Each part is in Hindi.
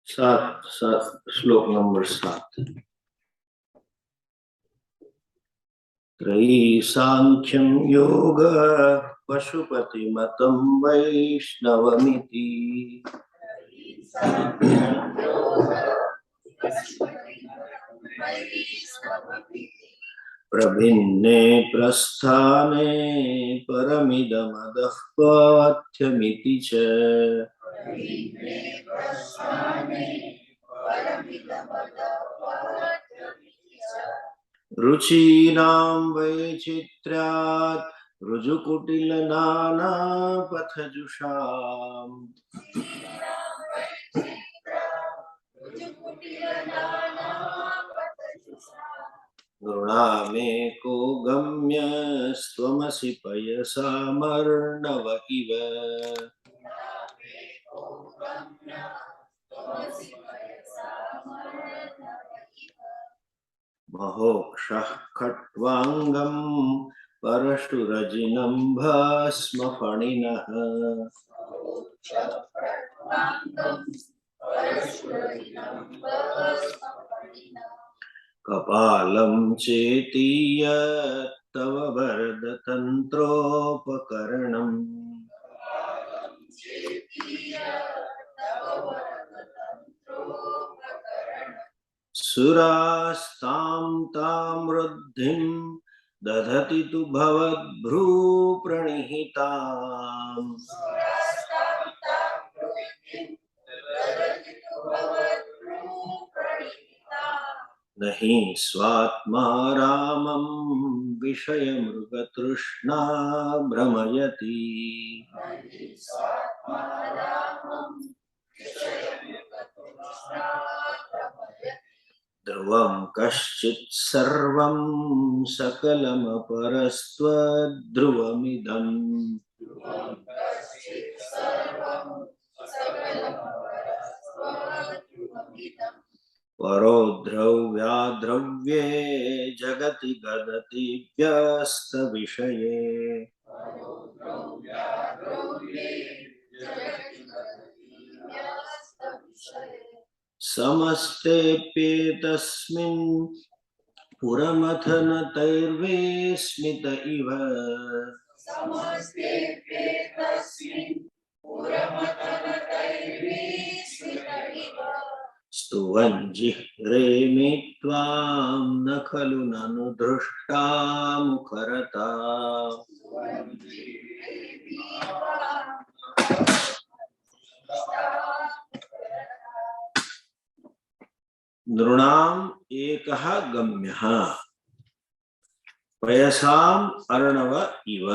सात सात श्लोक नंबर 7। त्रयी सांख्यं योग पशुपतिमतं वैष्णवमिति प्रभिन्ने प्रस्थाने परमिदमदः पाथ्यमिति च। रुचीनां वैचित्र्यात् ऋजुकुटिलनानापथजुषाम् नृणामेको गम्यस्त्वमसि पयसामर्णव इव। महोक्षः खट्वाङ्गं परशुरजिनं भस्मफणिनः कपालं चेतीय तव वरदतन्त्रोपकरणम् सुरास्तां तां वृद्धिं दधति तु भवद्भ्रूप्रणिहिताम् नहि स्वात्मा रामं विषयमृगतृष्णा भ्रमयति। ध्रुवं कश्चित् सर्वं सकलमपरस्त्वद्ध्रुवमिदम् परो द्रव्याद्रव्ये जगति गदति व्यस्तविषये समस्तेऽप्येतस्मिन् पुरमथनतैर्वेस्मित इव। स्तुवञ्जिह्रेमि त्वां न खलु ननु दृष्टा मुखरता। नृणाम् एकः गम्यः पयसाम् अर्णव इव।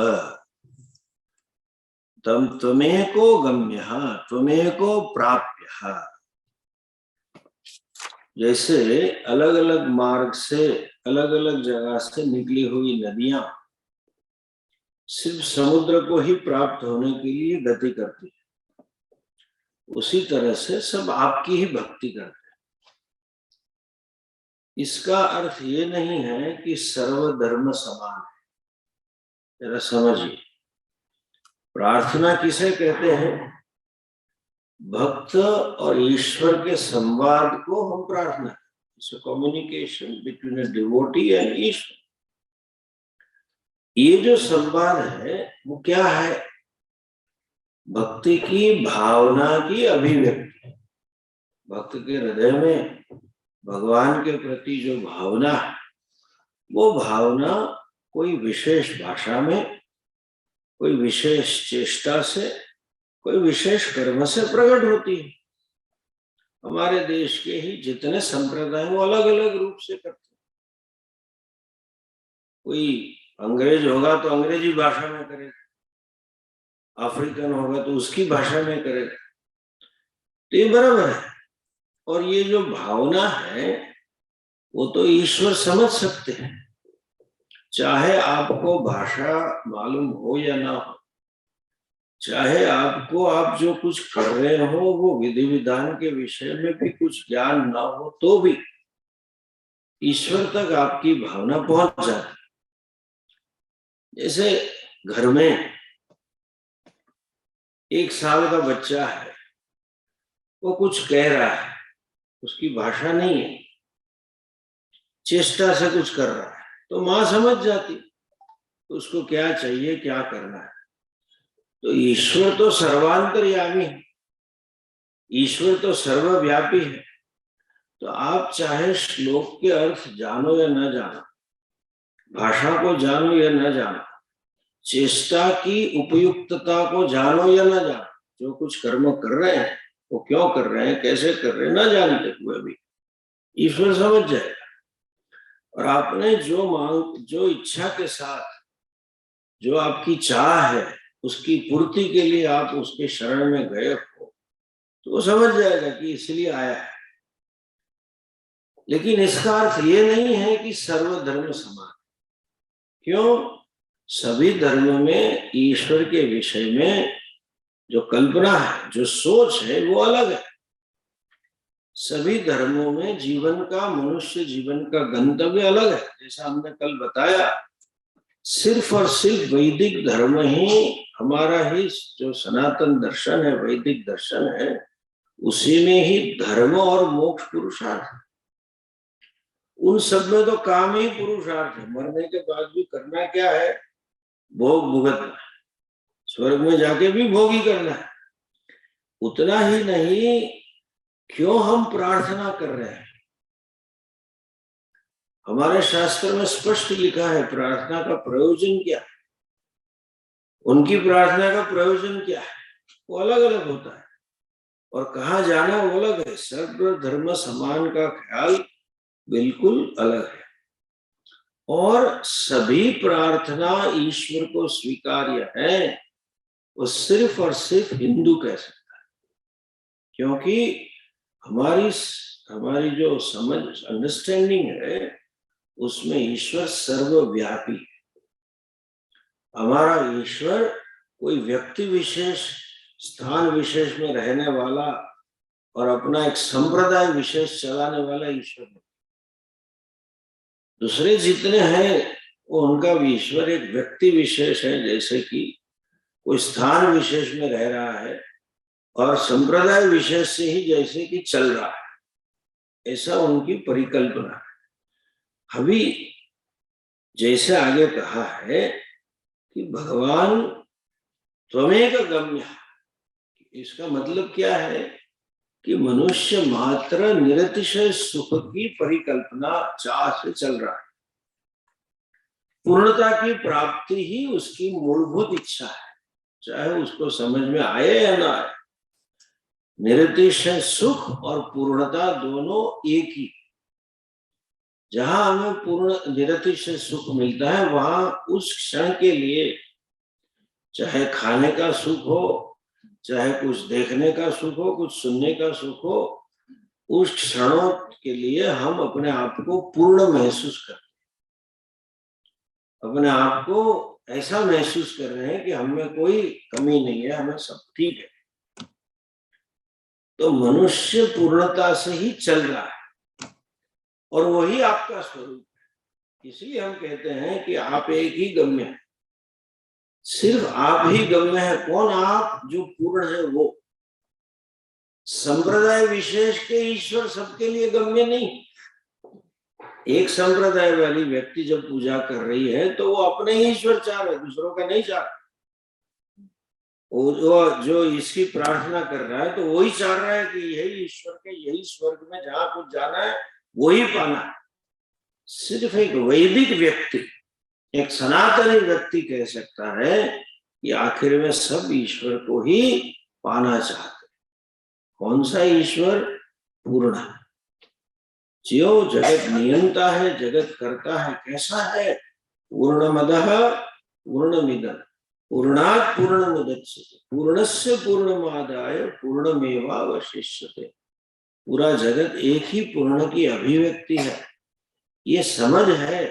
त्वमेको गम्यः त्वमेको प्राप्यः। जैसे अलग अलग मार्ग से अलग अलग जगह से निकली हुई नदियां सिर्फ समुद्र को ही प्राप्त होने के लिए गति करती है, उसी तरह से सब आपकी ही भक्ति करते हैं। इसका अर्थ ये नहीं है कि सर्वधर्म समान है। जरा समझिए, प्रार्थना किसे कहते हैं? भक्त और ईश्वर के संवाद को हम प्रार्थना करते हैं। Communication between a devotee and ईश्वर। ये जो संवाद है वो क्या है? भक्ति की भावना की अभिव्यक्ति। भक्त के हृदय में भगवान के प्रति जो भावना है, वो भावना कोई विशेष भाषा में, कोई विशेष चेष्टा से, कोई विशेष कर्म से प्रकट होती है। हमारे देश के ही जितने संप्रदाय वो अलग अलग रूप से करते हैं। कोई अंग्रेज होगा तो अंग्रेजी भाषा में करेगा, अफ्रीकन होगा तो उसकी भाषा में करेगा। तो ये बराबर है। और ये जो भावना है वो तो ईश्वर समझ सकते हैं, चाहे आपको भाषा मालूम हो या ना हो, चाहे आपको आप जो कुछ कर रहे हो वो विधि विधान के विषय में भी कुछ ज्ञान ना हो, तो भी ईश्वर तक आपकी भावना पहुंच जाती। जैसे घर में 1 साल का बच्चा है, वो कुछ कह रहा है, उसकी भाषा नहीं है, चेष्टा से कुछ कर रहा है, तो माँ समझ जाती उसको क्या चाहिए, क्या करना है। तो ईश्वर तो सर्वांतर्यामी है, ईश्वर तो सर्वव्यापी है। तो आप चाहे श्लोक के अर्थ जानो या न जानो, भाषा को जानो या न जानो, चेष्टा की उपयुक्तता को जानो या न जानो, जो कुछ कर्म कर रहे हैं वो क्यों कर रहे हैं, कैसे कर रहे हैं, न जानते हुए भी ईश्वर समझ जाएगा। और आपने जो इच्छा के साथ जो आपकी चाह है उसकी पूर्ति के लिए आप उसके शरण में गए हो, तो वो समझ जाएगा कि इसलिए आया है। लेकिन इसका अर्थ ये नहीं है कि सर्वधर्म समान। क्यों? सभी धर्म में ईश्वर के विषय में जो कल्पना है, जो सोच है, वो अलग है। सभी धर्मों में जीवन का, मनुष्य जीवन का गंतव्य अलग है। जैसा हमने कल बताया, सिर्फ और सिर्फ वैदिक धर्म ही, हमारा ही जो सनातन दर्शन है, वैदिक दर्शन है, उसी में ही धर्म और मोक्ष पुरुषार्थ है। उन सब में तो काम ही पुरुषार्थ है। मरने के बाद भी करना क्या है? भोग भुगतना। स्वर्ग में जाके भी भोग ही करना है। उतना ही नहीं, क्यों हम प्रार्थना कर रहे हैं? हमारे शास्त्र में स्पष्ट लिखा है प्रार्थना का प्रयोजन क्या है, उनकी प्रार्थना का प्रयोजन क्या है, वो अलग अलग होता है। और कहाँ जाना वो अलग है। सर्व धर्म समान का ख्याल बिल्कुल अलग है। और सभी प्रार्थना ईश्वर को स्वीकार्य है, वो सिर्फ और सिर्फ हिंदू कह सकता है। क्योंकि हमारी जो समझ, अंडरस्टैंडिंग है, उसमें ईश्वर सर्वव्यापी है। हमारा ईश्वर कोई व्यक्ति विशेष, स्थान विशेष में रहने वाला और अपना एक संप्रदाय विशेष चलाने वाला ईश्वर नहीं। दूसरे जितने हैं वो उनका भी ईश्वर एक व्यक्ति विशेष है, जैसे कि कोई स्थान विशेष में रह रहा है और संप्रदाय विशेष से ही जैसे कि चल रहा है, ऐसा उनकी परिकल्पना है। अभी जैसे आगे कहा है कि भगवान त्वमेक गम्य, इसका मतलब क्या है कि मनुष्य मात्र निरतिशय सुख की परिकल्पना, चाह से चल रहा है। पूर्णता की प्राप्ति ही उसकी मूलभूत इच्छा है, चाहे उसको समझ में आए या ना आए। निरतिशय सुख और पूर्णता दोनों एक ही। जहां हमें पूर्ण निरतिशय सुख मिलता है, वहां उस क्षण के लिए, चाहे खाने का सुख हो, चाहे कुछ देखने का सुख हो, कुछ सुनने का सुख हो, उस क्षणों के लिए हम अपने आप को पूर्ण महसूस करते हैं। अपने आप को ऐसा महसूस कर रहे हैं कि हमें कोई कमी नहीं है, हमें सब ठीक है। तो मनुष्य पूर्णता से ही चल रहा है और वही आपका स्वरूप है। इसलिए हम कहते हैं कि आप एक ही गम्य है, सिर्फ आप ही गम्य है। कौन आप? जो पूर्ण है वो। संप्रदाय विशेष के ईश्वर सबके लिए गम्य नहीं। एक संप्रदाय वाली व्यक्ति जब पूजा कर रही है तो वो अपने ही ईश्वर चाह रहे, दूसरों का नहीं चाह रहा। वो जो इसकी प्रार्थना कर रहा है तो वही चाह रहा है कि यही ईश्वर के, यही स्वर्ग में जहां कुछ जाना है वही पाना है। सिर्फ एक वैदिक व्यक्ति, एक सनातनी व्यक्ति कह सकता है कि आखिर में सब ईश्वर को ही पाना चाहते। कौन सा ईश्वर? पूर्ण। जो जगत नियंता है, जगत करता है, कैसा है? पूर्णमदः पूर्णमिदं पूर्णात् पूर्णमुदच्यते पूर्णस्य पूर्णमादाय पूर्णमेवावशिष्यते। पूरा जगत एक ही पूर्ण की अभिव्यक्ति है। ये समझ है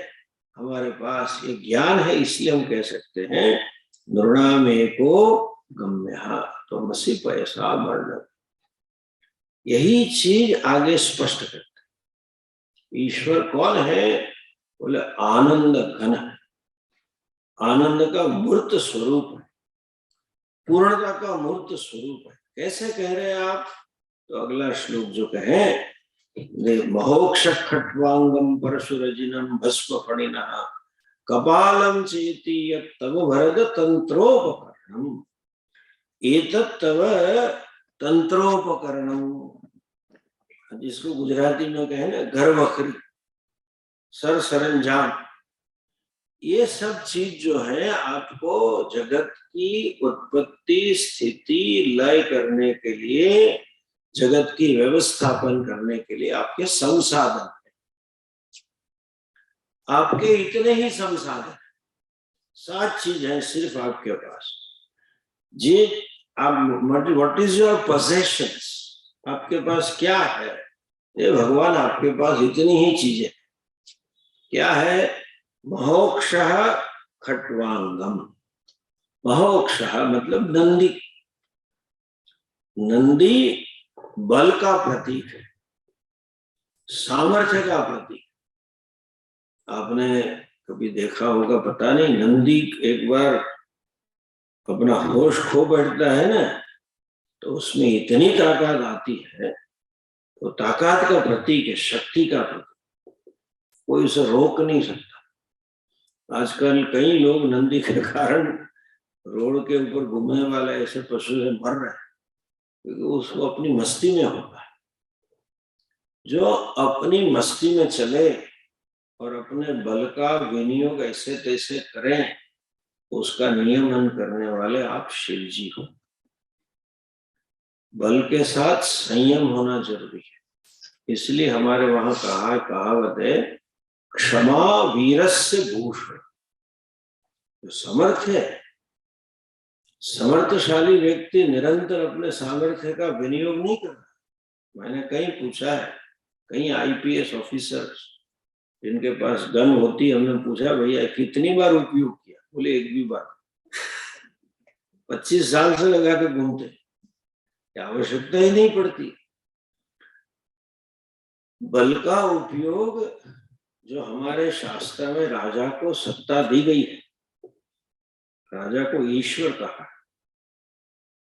हमारे पास, ये ज्ञान है, इसलिए हम कह सकते हैं नृणामेको गम्यः त्वमसि पयसा वर्णन। यही चीज आगे स्पष्ट करते हैं। ईश्वर कौन है? बोले आनंद घन, आनंद का मूर्त स्वरूप है, पूर्णता का मूर्त स्वरूप है। कैसे कह रहे हैं आप? तो अगला श्लोक जो कहे महोक्ष खट्वांगम परशुरजिनम भस्म फणिनः कपालम चेति तव भरत तंत्रोपकरणम एतत् तव तंत्रोपकरणम, जिसको गुजराती में कहे ना घर वखरी, सर सरंजाम, ये सब चीज जो है आपको जगत की उत्पत्ति स्थिति लय करने के लिए, जगत की व्यवस्थापन करने के लिए आपके संसाधन है। आपके इतने ही संसाधन, 7 चीज है सिर्फ आपके पास। जी आप व्हाट इज योर पोजेशंस, आपके पास क्या है? ये भगवान आपके पास इतनी ही चीजें। क्या है? महोक्ष खट्वांगम। महोक्ष मतलब नंदी। नंदी बल का प्रतीक है, सामर्थ्य का प्रतीक। आपने कभी देखा होगा पता नहीं, नंदी एक बार अपना होश खो बैठता है ना, तो उसमें इतनी ताकत आती है, तो ताकत का प्रतीक है, शक्ति का प्रतीक, कोई उसे रोक नहीं सकता। आजकल कई लोग नंदी के कारण रोड के ऊपर घूमने वाले ऐसे पशु से मर रहे हैं, क्योंकि उसको अपनी मस्ती में होता है। जो अपनी मस्ती में चले और अपने बल का विनियोग ऐसे तैसे करें, उसका नियमन करने वाले आप शिव जी हो। बल के साथ संयम होना जरूरी है। इसलिए हमारे वहां कहावत है, क्षमा वीरस्य भूषण। जो समर्थ है, समर्थशाली व्यक्ति निरंतर अपने सामर्थ्य का विनियोग नहीं कर रहा। मैंने कहीं पूछा है, कई आईपीएस ऑफिसर्स जिनके पास गन होती, हमने पूछा भैया कितनी बार उपयोग किया? बोले एक भी बार। 25 साल से लगा के घूमते, आवश्यकता ही नहीं पड़ती। बल का उपयोग जो हमारे शास्त्र में राजा को सत्ता दी गई है, राजा को ईश्वर कहा।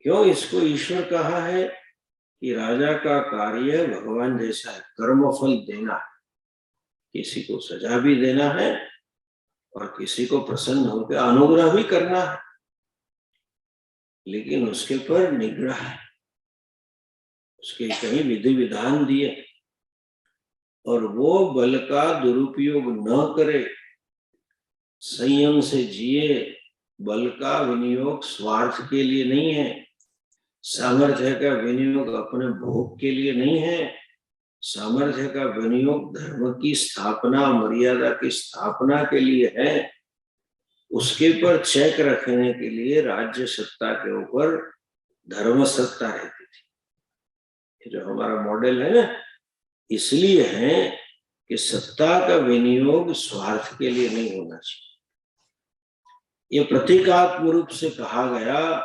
क्यों इसको ईश्वर कहा है? कि राजा का कार्य भगवान जैसा है, कर्मफल देना है। किसी को सजा भी देना है और किसी को प्रसन्न होकर अनुग्रह भी करना है, लेकिन उसके पर निग्रह है, उसके कहीं विधि विधान दिए, और वो बल का दुरुपयोग न करे, संयम से जिए। बल का विनियोग स्वार्थ के लिए नहीं है, सामर्थ्य का विनियोग अपने भोग के लिए नहीं है, सामर्थ्य का विनियोग धर्म की स्थापना, मर्यादा की स्थापना के लिए है। उसके पर चेक रखने के लिए राज्य सत्ता के ऊपर धर्म सत्ता रहती थी। ये जो हमारा मॉडल है ना, इसलिए है कि सत्ता का विनियोग स्वार्थ के लिए नहीं होना चाहिए। ये प्रतीकात्मक रूप से कहा गया।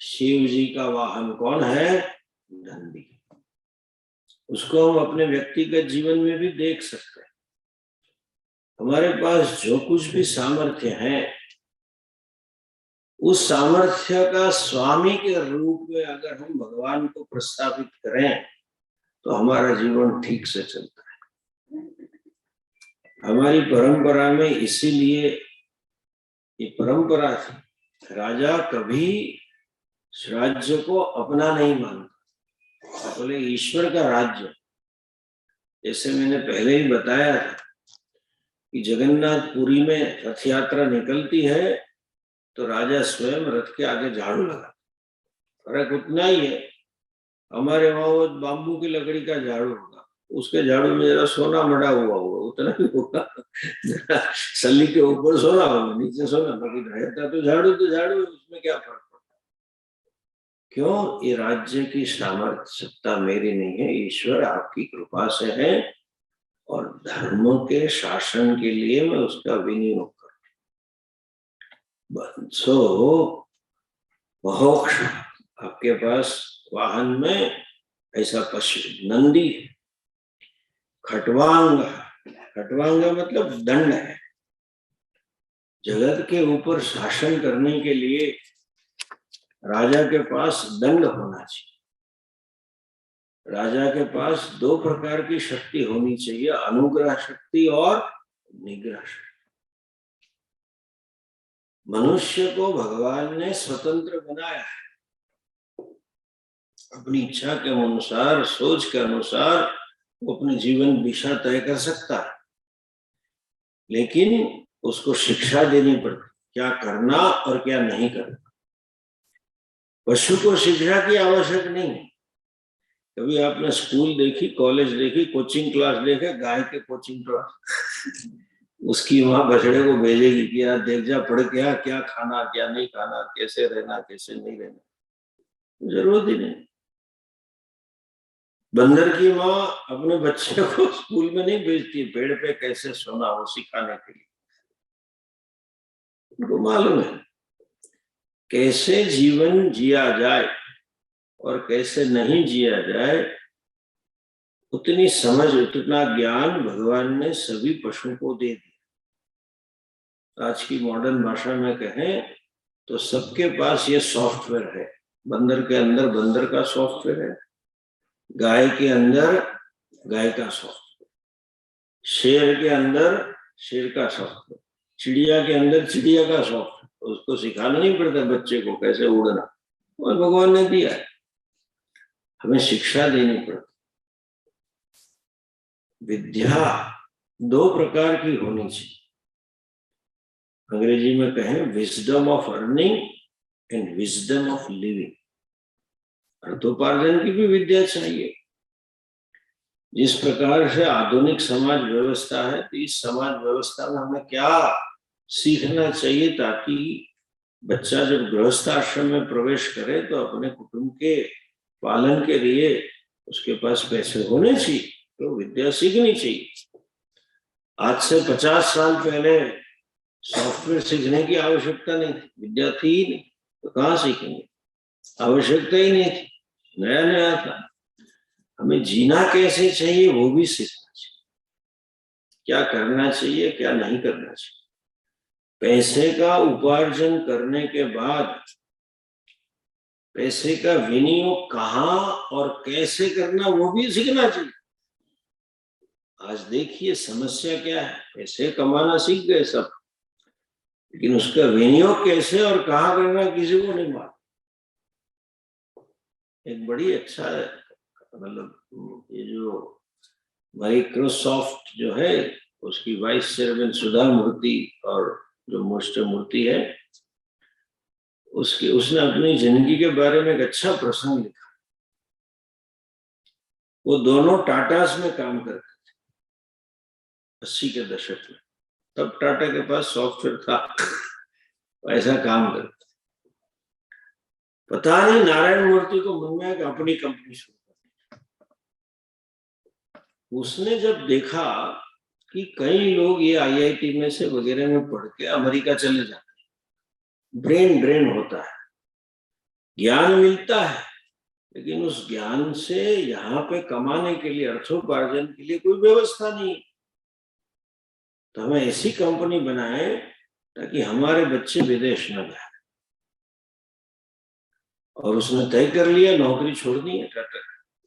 शिव जी का वाहन कौन है? नंदी। उसको हम अपने व्यक्तिगत जीवन में भी देख सकते हैं। हमारे पास जो कुछ भी सामर्थ्य है, उस सामर्थ्य का स्वामी के रूप में अगर हम भगवान को प्रस्थापित करें, तो हमारा जीवन ठीक से चलता है। हमारी परंपरा में इसीलिए ये परंपरा थी, राजा कभी राज्य को अपना नहीं मानता, बोले ईश्वर का राज्य। जैसे मैंने पहले ही बताया था कि जगन्नाथपुरी में रथ यात्रा निकलती है, तो राजा स्वयं रथ के आगे झाड़ू लगा। फर्क उतना ही है, हमारे वहां वो बाम्बू की लकड़ी का झाड़ू होगा, उसके झाड़ू में जरा सोना मड़ा हुआ होगा, उतना ही होगा। सल्ली के ऊपर सोना होगा, नीचे सोना, बाकी रहता तो झाड़ू उसमें क्या फर्क पड़ता? क्यों? ये राज्य की सामर्थ्य सत्ता मेरी नहीं है, ईश्वर आपकी कृपा से है, और धर्म के शासन के लिए मैं उसका विनियोग करूं। सो महोक्ष, आपके पास वाहन में ऐसा पशु नंदी है। खट्वांग, खट्वांग मतलब दंड है। जगत के ऊपर शासन करने के लिए राजा के पास दंड होना चाहिए। राजा के पास दो प्रकार की शक्ति होनी चाहिए, अनुग्रह शक्ति और निग्रह शक्ति। मनुष्य को भगवान ने स्वतंत्र बनाया है, अपनी इच्छा के अनुसार, सोच के अनुसार वो अपनी जीवन दिशा तय कर सकता है, लेकिन उसको शिक्षा देनी पड़ती, क्या करना और क्या नहीं करना। पशु को शिक्षा की आवश्यक नहीं है। कभी आपने स्कूल देखी, कॉलेज देखी, कोचिंग क्लास देखे, गाय के कोचिंग क्लास उसकी वहां बछड़े को भेजेगी कि यार देख जा, पढ़ के क्या खाना क्या नहीं खाना, कैसे रहना कैसे नहीं रहना, जरूरत ही नहीं। बंदर की माँ अपने बच्चे को स्कूल में नहीं भेजती, पेड़ पे कैसे सोना वो सिखाने के लिए। उनको मालूम है कैसे जीवन जिया जाए और कैसे नहीं जिया जाए, उतनी समझ उतना ज्ञान भगवान ने सभी पशुओं को दे दिया। आज की मॉडर्न भाषा में कहें तो सबके पास ये सॉफ्टवेयर है। बंदर के अंदर बंदर का सॉफ्टवेयर है, गाय के अंदर गाय का सॉफ्टवेयर, शेर के अंदर शेर का सॉफ्टवेयर, चिड़िया के अंदर चिड़िया का सॉफ्टवेयर। उसको सिखाना नहीं पड़ता बच्चे को कैसे उड़ना, और भगवान ने दिया है। हमें शिक्षा देनी पड़ती। विद्या दो प्रकार की होनी चाहिए। अंग्रेजी में कहें wisdom of earning and wisdom of living. अर्थोपार्जन की भी विद्या चाहिए। जिस प्रकार से आधुनिक समाज व्यवस्था है, तो इस समाज व्यवस्था में हमें क्या सीखना चाहिए ताकि बच्चा जब गृहस्थ आश्रम में प्रवेश करे तो अपने कुटुंब के पालन के लिए उसके पास पैसे होने चाहिए, तो विद्या सीखनी चाहिए। आज से 50 साल पहले सॉफ्टवेयर सीखने की आवश्यकता नहीं थी, विद्या थी ही नहीं, तो कहाँ सीखेंगे, आवश्यकता ही नहीं थी, नया नया था। हमें जीना कैसे चाहिए वो भी सीखना चाहिए, क्या करना चाहिए क्या नहीं करना चाहिए। पैसे का उपार्जन करने के बाद पैसे का विनियोग कहाँ और कैसे करना वो भी सीखना चाहिए। आज देखिए समस्या क्या है, पैसे कमाना सीख गए सब, लेकिन उसका विनियोग कैसे और कहाँ करना किसी को नहीं मालूम। एक बड़ी अच्छा मतलब ये जो माइक्रोसॉफ्ट जो है उसकी वाइस चेयरमैन सुधा मूर्ति और जो मिस्टर मूर्ति है उसने अपनी जिंदगी के बारे में एक अच्छा प्रसंग लिखा। वो दोनों टाटास में काम करते थे 80 के दशक में, तब टाटा के पास सॉफ्टवेयर था, ऐसा काम करते। पता नहीं नारायण मूर्ति को मन में आया अपनी कंपनी शुरू कर। उसने जब देखा कि कई लोग ये आईआईटी में से वगैरह में पढ़ के अमेरिका चले जाते हैं, ब्रेन ड्रेन होता है, ज्ञान मिलता है, लेकिन उस ज्ञान से यहाँ पे कमाने के लिए, अर्थोपार्जन के लिए कोई व्यवस्था नहीं। तो हमें ऐसी कंपनी बनाए ताकि हमारे बच्चे विदेश न जाए। और उसने तय कर लिया नौकरी छोड़नी है टाटा।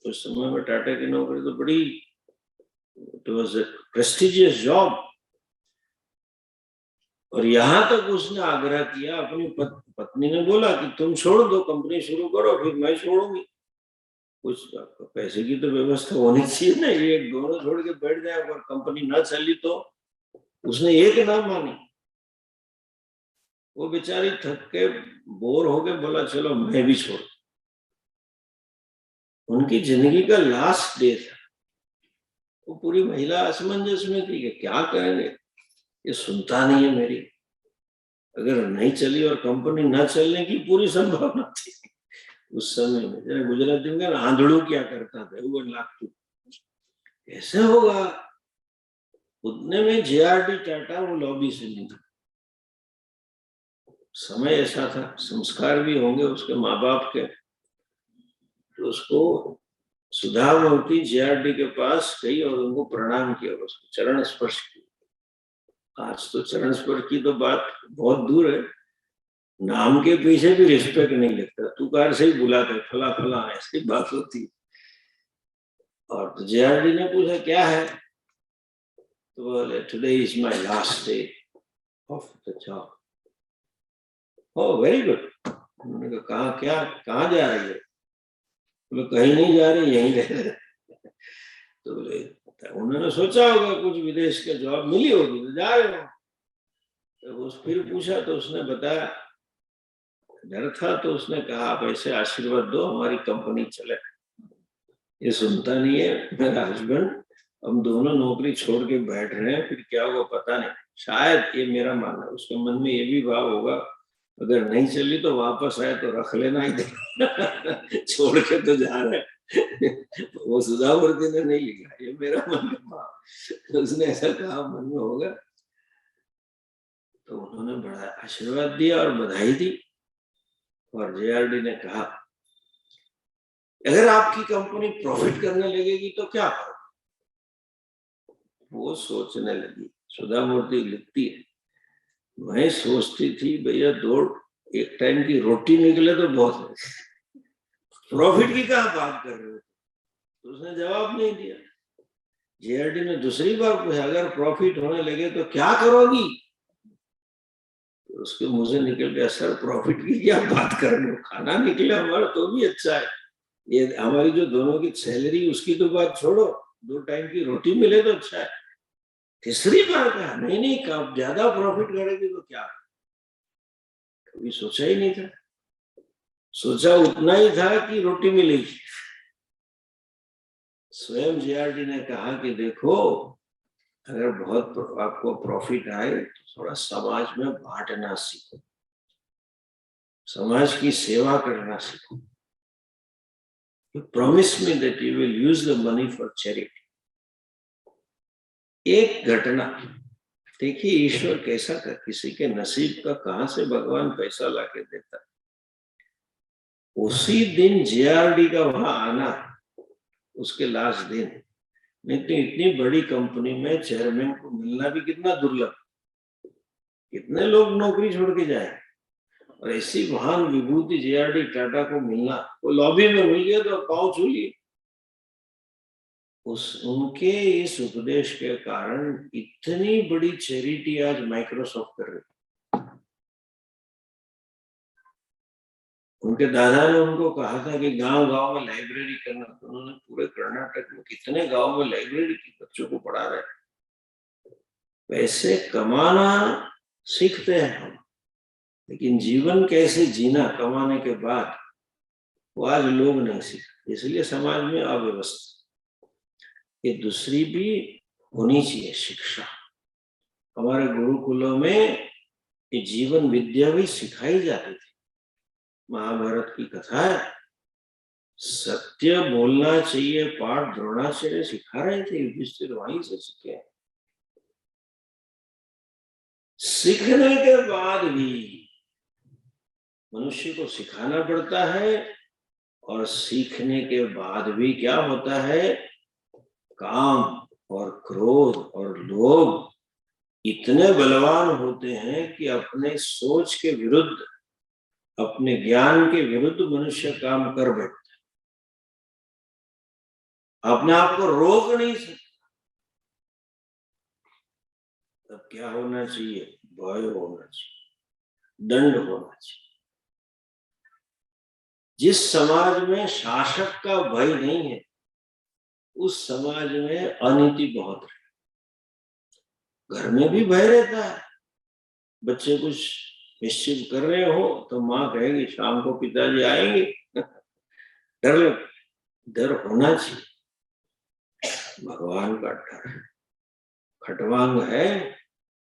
उस समय में टाटा की नौकरी तो बड़ी, it was a prestigious job. और यहां तक उसने आग्रह किया, अपनी पत्नी ने बोला कि तुम छोड़ दो, कंपनी शुरू करो, फिर मैं छोड़ूंगी। कुछ पैसे की तो व्यवस्था होनी चाहिए ना, ये दोनों छोड़ के बैठ जाए और कंपनी ना चली तो। उसने एक ना मानी, वो बेचारी थक के बोर हो गए, बोला चलो मैं भी छोड़। उनकी जिंदगी का लास्ट डे था। वो पूरी महिला असमंजस में थी कि क्या करेंगे, ये सुनता नहीं है मेरी। अगर नहीं चली और कंपनी न चलने की पूरी संभावना थी उस समय में। जरा गुजराती में आंधड़ू क्या करता था वो लागतू, कैसे होगा। उतने में जेआरडी टाटा वो लॉबी से निकला। समय ऐसा था, संस्कार भी होंगे उसके माँ बाप के, तो उसको सुधा मूर्ति जेआरडी के पास गई और उनको प्रणाम किया, उसको चरण स्पर्श किया। आज तो चरण स्पर्श की तो बात बहुत दूर है, नाम के पीछे भी रिस्पेक्ट नहीं लगता, तू कार से ही बुलाते फला फला, ऐसी बात होती। और तो जेआरडी ने पूछा क्या है, तो बोले today is my last day of the job. Oh very good. उन्होंने कहा कहाँ क्या कहाँ जा रही है? बोले कहीं नहीं जा रही, यहीं रह रहे। तो बोले उन्होंने सोचा होगा कुछ विदेश का जॉब मिली होगी तो जा रहे हो। तो उस फिर पूछा तो उसने बताया, डर था तो उसने कहा आप ऐसे आशीर्वाद दो हमारी कंपनी चले। ये सुनता नहीं है मेरा हस्बैंड, हम दोनों नौकरी छोड़ के बैठ रहे हैं, फिर क्या होगा पता नहीं। शायद ये मेरा मानना, उसके मन में ये भी भाव होगा अगर नहीं चली तो वापस आए तो रख लेना इधर छोड़ के तो जा रहे वो सुधामूर्ति ने नहीं लिखा, ये मेरा मन का भाव, उसने ऐसा कहा मन में होगा। तो उन्होंने बड़ा आशीर्वाद दिया और बधाई दी। और जेआरडी ने कहा अगर आपकी कंपनी प्रॉफिट करने लगेगी तो क्या करोगे? वो सोचने लगी। सुधा मूर्ति लिखती है, मैं सोचती थी भैया दो एक टाइम की रोटी निकले तो बहुत है, प्रॉफिट की क्या बात कर रहे हो? तो उसने जवाब नहीं दिया। जेआरडी ने दूसरी बार पूछा अगर प्रॉफिट होने लगे तो क्या करोगी? तो उसके मुंह से निकल गया सर प्रॉफिट की क्या बात कर रहे हो, खाना निकले हमारा तो भी अच्छा है, ये हमारी जो दोनों की सैलरी उसकी तो बात छोड़ो, 2 टाइम की रोटी मिले तो अच्छा है। तीसरी बार कहा नहीं नहीं कब ज्यादा प्रॉफिट करेगी तो क्या? कभी सोचा ही नहीं था, सोचा उतना ही था कि रोटी मिलेगी। स्वयं जेआरडी ने कहा कि देखो अगर बहुत आपको प्रॉफिट आए तो थोड़ा समाज में बांटना सीखो, समाज की सेवा करना सीखो। You promise me that you will use the money for charity. एक घटना देखिए ईश्वर कैसा कर, किसी के नसीब का कहां से भगवान पैसा लाके देता। उसी दिन जेआरडी का वहां आना, उसके लास्ट दिन, नहीं तो इतनी बड़ी कंपनी में चेयरमैन को मिलना भी कितना दुर्लभ, कितने लोग नौकरी छोड़ के जाए, और ऐसी महान विभूति जेआरडी टाटा को मिलना, वो लॉबी में मिल गया तो पांव छू लिए। उनके इस उपदेश के कारण इतनी बड़ी चैरिटी आज माइक्रोसॉफ्ट कर रही। उनके दादा ने उनको कहा था कि गांव-गांव में लाइब्रेरी करना, तो उन्होंने पूरे कर्नाटक में कितने गांव में लाइब्रेरी की, बच्चों को पढ़ा रहे। पैसे कमाना सीखते हैं हम, लेकिन जीवन कैसे जीना कमाने के बाद वो आज लोग नहीं सीखते, इसलिए समाज में अव्यवस्था। ये दूसरी भी होनी चाहिए शिक्षा। हमारे गुरुकुलों में ये जीवन विद्या भी सिखाई जाती थी। महाभारत की कथा है, सत्य बोलना चाहिए, पाठ द्रोणाचार्य सिखा रहे थे, युधिष्ठिर वहीं से सीखे। सीखने के बाद भी मनुष्य को सिखाना पड़ता है, और सीखने के बाद भी क्या होता है, काम और क्रोध और लोभ इतने बलवान होते हैं कि अपने सोच के विरुद्ध, अपने ज्ञान के विरुद्ध मनुष्य काम कर बैठता है, अपने आप को रोक नहीं सकता। तब क्या होना चाहिए, भय होना चाहिए, दंड होना चाहिए। जिस समाज में शासक का भय नहीं है उस समाज में अनीति बहुत है। घर में भी भय रहता है, बच्चे कुछ निश्चित कर रहे हो तो माँ कहेगी शाम को पिताजी आएंगे डर लग, डर होना चाहिए। भगवान का डर है, खटवांग है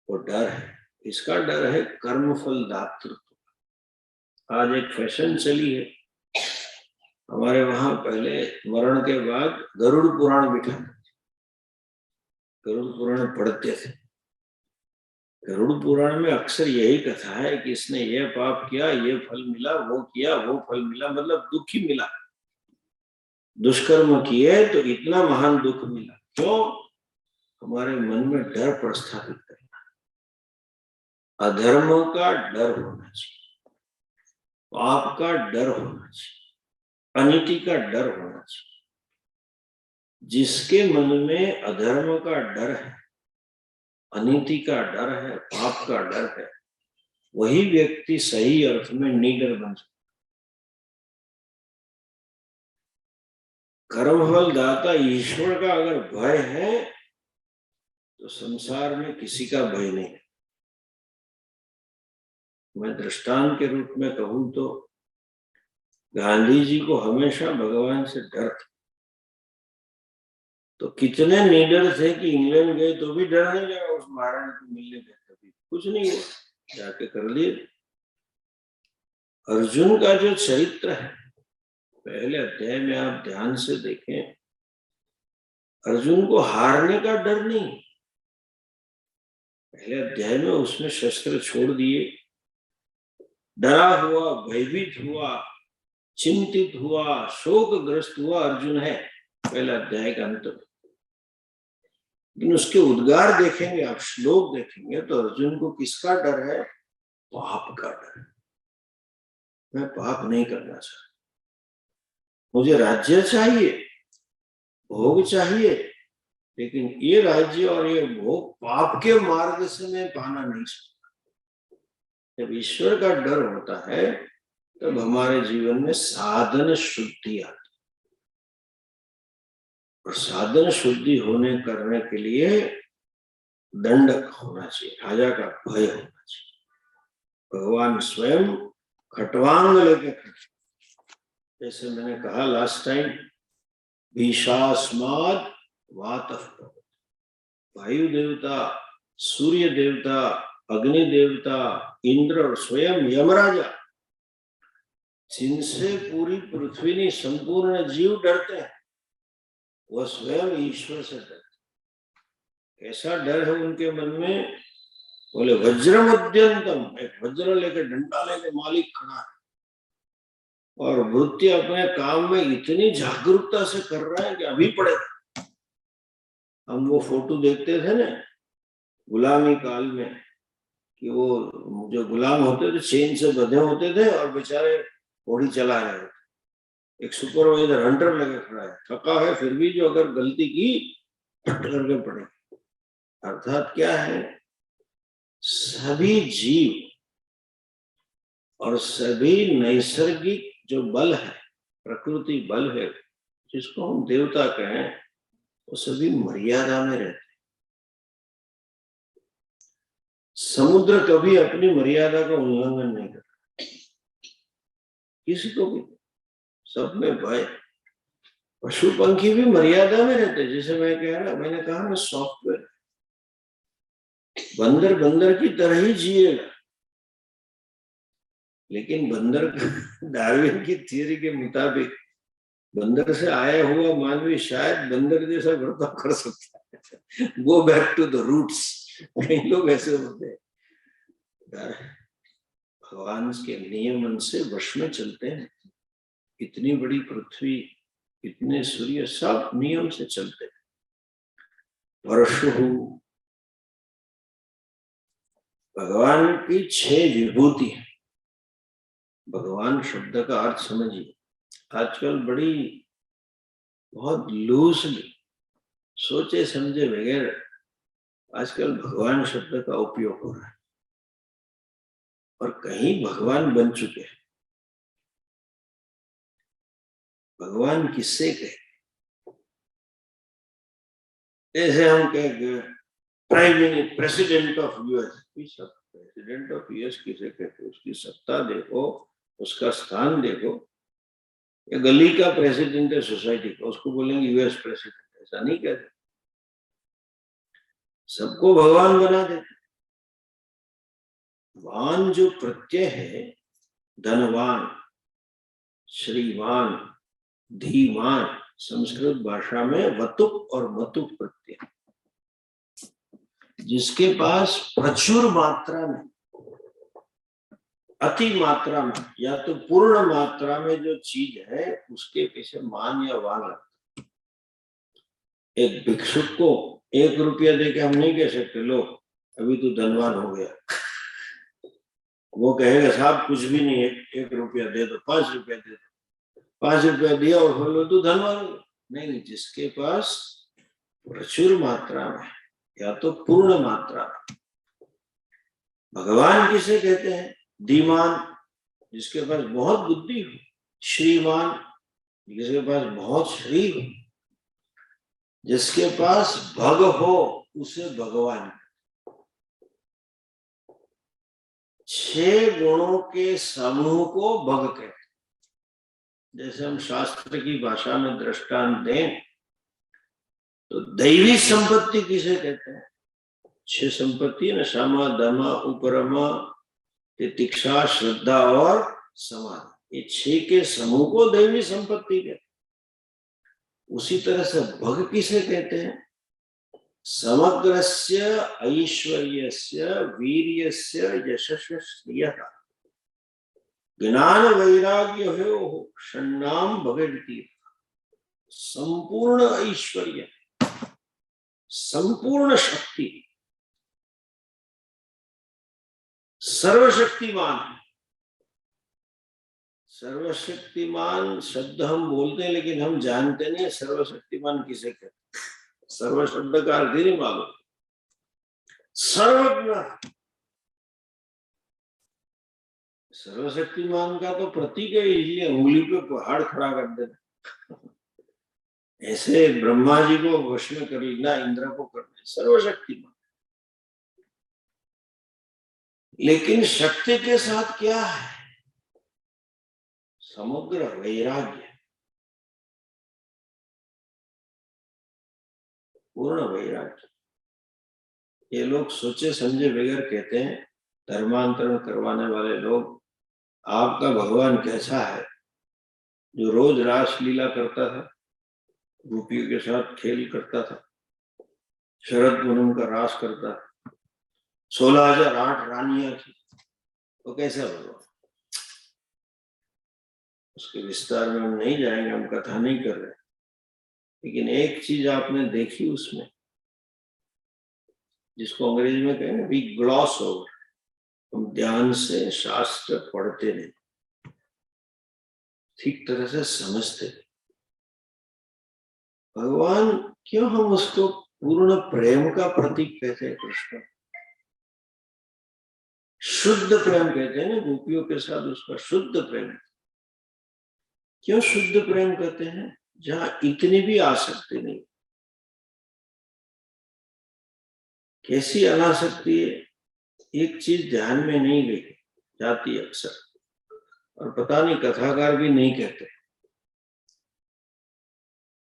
वो डर है, इसका डर है कर्मफल दातृत्व। आज एक फैशन चली है, हमारे वहां पहले मरण के बाद गरुड़ पुराण बिठाते थे, गरुड़ पुराण पढ़ते थे। गरुड़ पुराण में अक्सर यही कथा है कि इसने ये पाप किया, ये फल मिला, वो किया, वो फल मिला, मतलब दुख ही मिला। दुष्कर्म किए तो इतना महान दुख मिला। क्यों? हमारे मन में डर प्रस्थापित करना, अधर्म का डर होना चाहिए, पाप का डर होना चाहिए, अनीति का डर होना चाहिए। जिसके मन में अधर्म का डर है, अनीति का डर है, पाप का डर है, वही व्यक्ति सही अर्थ में निडर बन सकता। कर्मफल दाता ईश्वर का अगर भय है तो संसार में किसी का भय नहीं है। मैं दृष्टांत के रूप में कहूं तो गांधी जी को हमेशा भगवान से डर था, तो कितने निडर थे कि इंग्लैंड गए तो भी डर नहीं लगा उस महारानी को मिलने गए, कभी कुछ नहीं हुआ, जाके कर लिए। अर्जुन का जो चरित्र है पहले अध्याय में आप ध्यान से देखें, अर्जुन को हारने का डर नहीं। पहले अध्याय में उसने शस्त्र छोड़ दिए, डरा हुआ, भयभीत हुआ, चिंतित हुआ, शोकग्रस्त हुआ अर्जुन है पहला अध्याय का अंत में। लेकिन उसके उद्गार देखेंगे आप, श्लोक देखेंगे तो अर्जुन को किसका डर है? पाप का डर। मैं पाप नहीं करना चाहता, मुझे राज्य चाहिए, भोग चाहिए, लेकिन ये राज्य और ये भोग पाप के मार्ग से मैं पाना नहीं सकता। जब ईश्वर का डर होता है तब हमारे जीवन में साधन शुद्धि आती, और साधन शुद्धि होने करने के लिए दंडक होना चाहिए, राजा का भय होना चाहिए। भगवान स्वयं खटवांग लेके खड़े, जैसे मैंने कहा लास्ट टाइम, भीषास्माद वातः, वायु देवता, सूर्य देवता, अग्नि देवता, इंद्र और स्वयं यमराजा, जिनसे पूरी पृथ्वी ने संपूर्ण जीव डरते हैं, वह स्वयं ईश्वर से डरते। ऐसा डर है उनके मन में, बोले वज्रमद्यंतम, एक वज्र लेकर डंडा लेकर मालिक खड़ा है, और भृत्य अपने काम में इतनी जागरूकता से कर रहा है कि अभी पड़ेगा। हम वो फोटो देखते थे ना गुलामी काल में, कि वो जो गुलाम होते थे चेन से बंधे होते थे और बेचारे घोड़ी चला रहे थे, एक सुपरवाइजर हंटर लगे खड़ा है, थका है फिर भी जो अगर गलती की फट करके पड़े। अर्थात क्या है, सभी जीव और सभी नैसर्गिक जो बल है, प्रकृति बल है, जिसको हम देवता कहें, वो सभी मर्यादा में रहते। समुद्र कभी अपनी मर्यादा का उल्लंघन नहीं करता, किसी को भी, सब में भय। पशु पंखी भी मर्यादा में रहते, जैसे मैंने कहा ना सॉफ्टवेयर, बंदर बंदर की तरह ही जिएगा, लेकिन बंदर डार्विन की थियरी के मुताबिक बंदर से आया हुआ मानवी शायद बंदर जैसा बर्ताव कर सकता है, go back to the roots. कई लोग ऐसे होते हैं, भगवान के नियमन से वश में चलते हैं। इतनी बड़ी पृथ्वी, इतने सूर्य, सब नियम से चलते हैं। परशु, भगवान की 6 विभूति है। भगवान शब्द का अर्थ समझिए, आजकल बड़ी बहुत लूजली, सोचे समझे बगैर आजकल भगवान शब्द का उपयोग हो रहा है, और कहीं भगवान बन चुके हैं। भगवान किससे कहे? जैसे हम कहेंगे president of US, president of US किसे कहते? उसकी सत्ता देखो, उसका स्थान देखो। या गली का प्रेसिडेंट है सोसाइटी का, उसको बोलेंगे यूएस प्रेसिडेंट, ऐसा नहीं कहते। सबको भगवान बना देते। वान जो प्रत्यय है, धनवान, श्रीमान, धीमान, संस्कृत भाषा में वतुक और मतुक प्रत्यय, जिसके पास प्रचुर मात्रा में, अति मात्रा में या तो पूर्ण मात्रा में जो चीज है, उसके पीछे मान या वान लगता है। एक भिक्षुक को 1 रुपया देके हम नहीं कह सकते लो अभी तो धनवान हो गया। वो कहेगा साहब कुछ भी नहीं है, 1 रुपया दे दो, 5 रुपया दे दो। 5 रुपया दिया और बोलो तो धनवान हो गया। नहीं, जिसके पास प्रचुर मात्रा में या तो पूर्ण मात्रा में। भगवान किसे कहते हैं? धीमान, जिसके पास बहुत बुद्धि हो। श्रीमान, जिसके पास बहुत शरीर हो। जिसके पास भग हो उसे भगवान। 6 गुणों के समूह को भग कहते हैं। जैसे हम शास्त्र की भाषा में दृष्टांत दें तो दैवी संपत्ति किसे कहते हैं? 6 संपत्ति न, क्षमा, दमा, उपरमा, तितिक्षा, श्रद्धा और समाधि। ये 6 के समूह को दैवी संपत्ति कहते हैं। उसी तरह से भग किसे कहते हैं? समग्रस्य ऐश्वर्यस्य वीर्यस्य यशस्य श्रियः ज्ञान वैराग्य हो षण्णाम भगवती। संपूर्ण ऐश्वर्य, संपूर्ण शक्ति, सर्वशक्तिमान। सर्वशक्तिमान शब्द हम बोलते हैं लेकिन हम जानते नहीं सर्वशक्तिमान किसे कहते हैं। सर्व शब्द का अर्थ ही नहीं मालूम। सर्वज्ञ, सर्वशक्तिमान का तो प्रतीक है, इसलिए उंगली पे पहाड़ खड़ा कर देना। ऐसे ब्रह्मा जी को वश में कर लेना, इंद्र को करना, सर्वशक्तिमान। लेकिन शक्ति के साथ क्या है? समग्र वैराग्य, पूर्ण वैराग्य। ये लोग सोचे समझे बगैर कहते हैं, धर्मांतरण करवाने वाले लोग, आपका भगवान कैसा है जो रोज रास लीला करता था, गोपियों के साथ खेल करता था, शरद पूनम का रास करता था, 16,008 रानियां थी, तो कैसा भगवान? उसके विस्तार में हम नहीं जाएंगे, हम कथा नहीं कर रहे। लेकिन एक चीज आपने देखी उसमें, जिसको अंग्रेजी में कहेंगे वी ग्लॉस ओवर, हम ध्यान से शास्त्र पढ़ते नहीं, ठीक तरह से समझते। भगवान क्यों हम उसको पूर्ण प्रेम का प्रतीक कहते हैं? कृष्ण शुद्ध प्रेम कहते हैं ना, गोपियों के साथ उसका शुद्ध प्रेम। क्यों शुद्ध प्रेम कहते हैं? जहां इतनी भी आसक्ति नहीं। कैसी अनासक्ति है? एक चीज ध्यान में नहीं गई जाती अक्सर, और पता नहीं कथाकार भी नहीं कहते।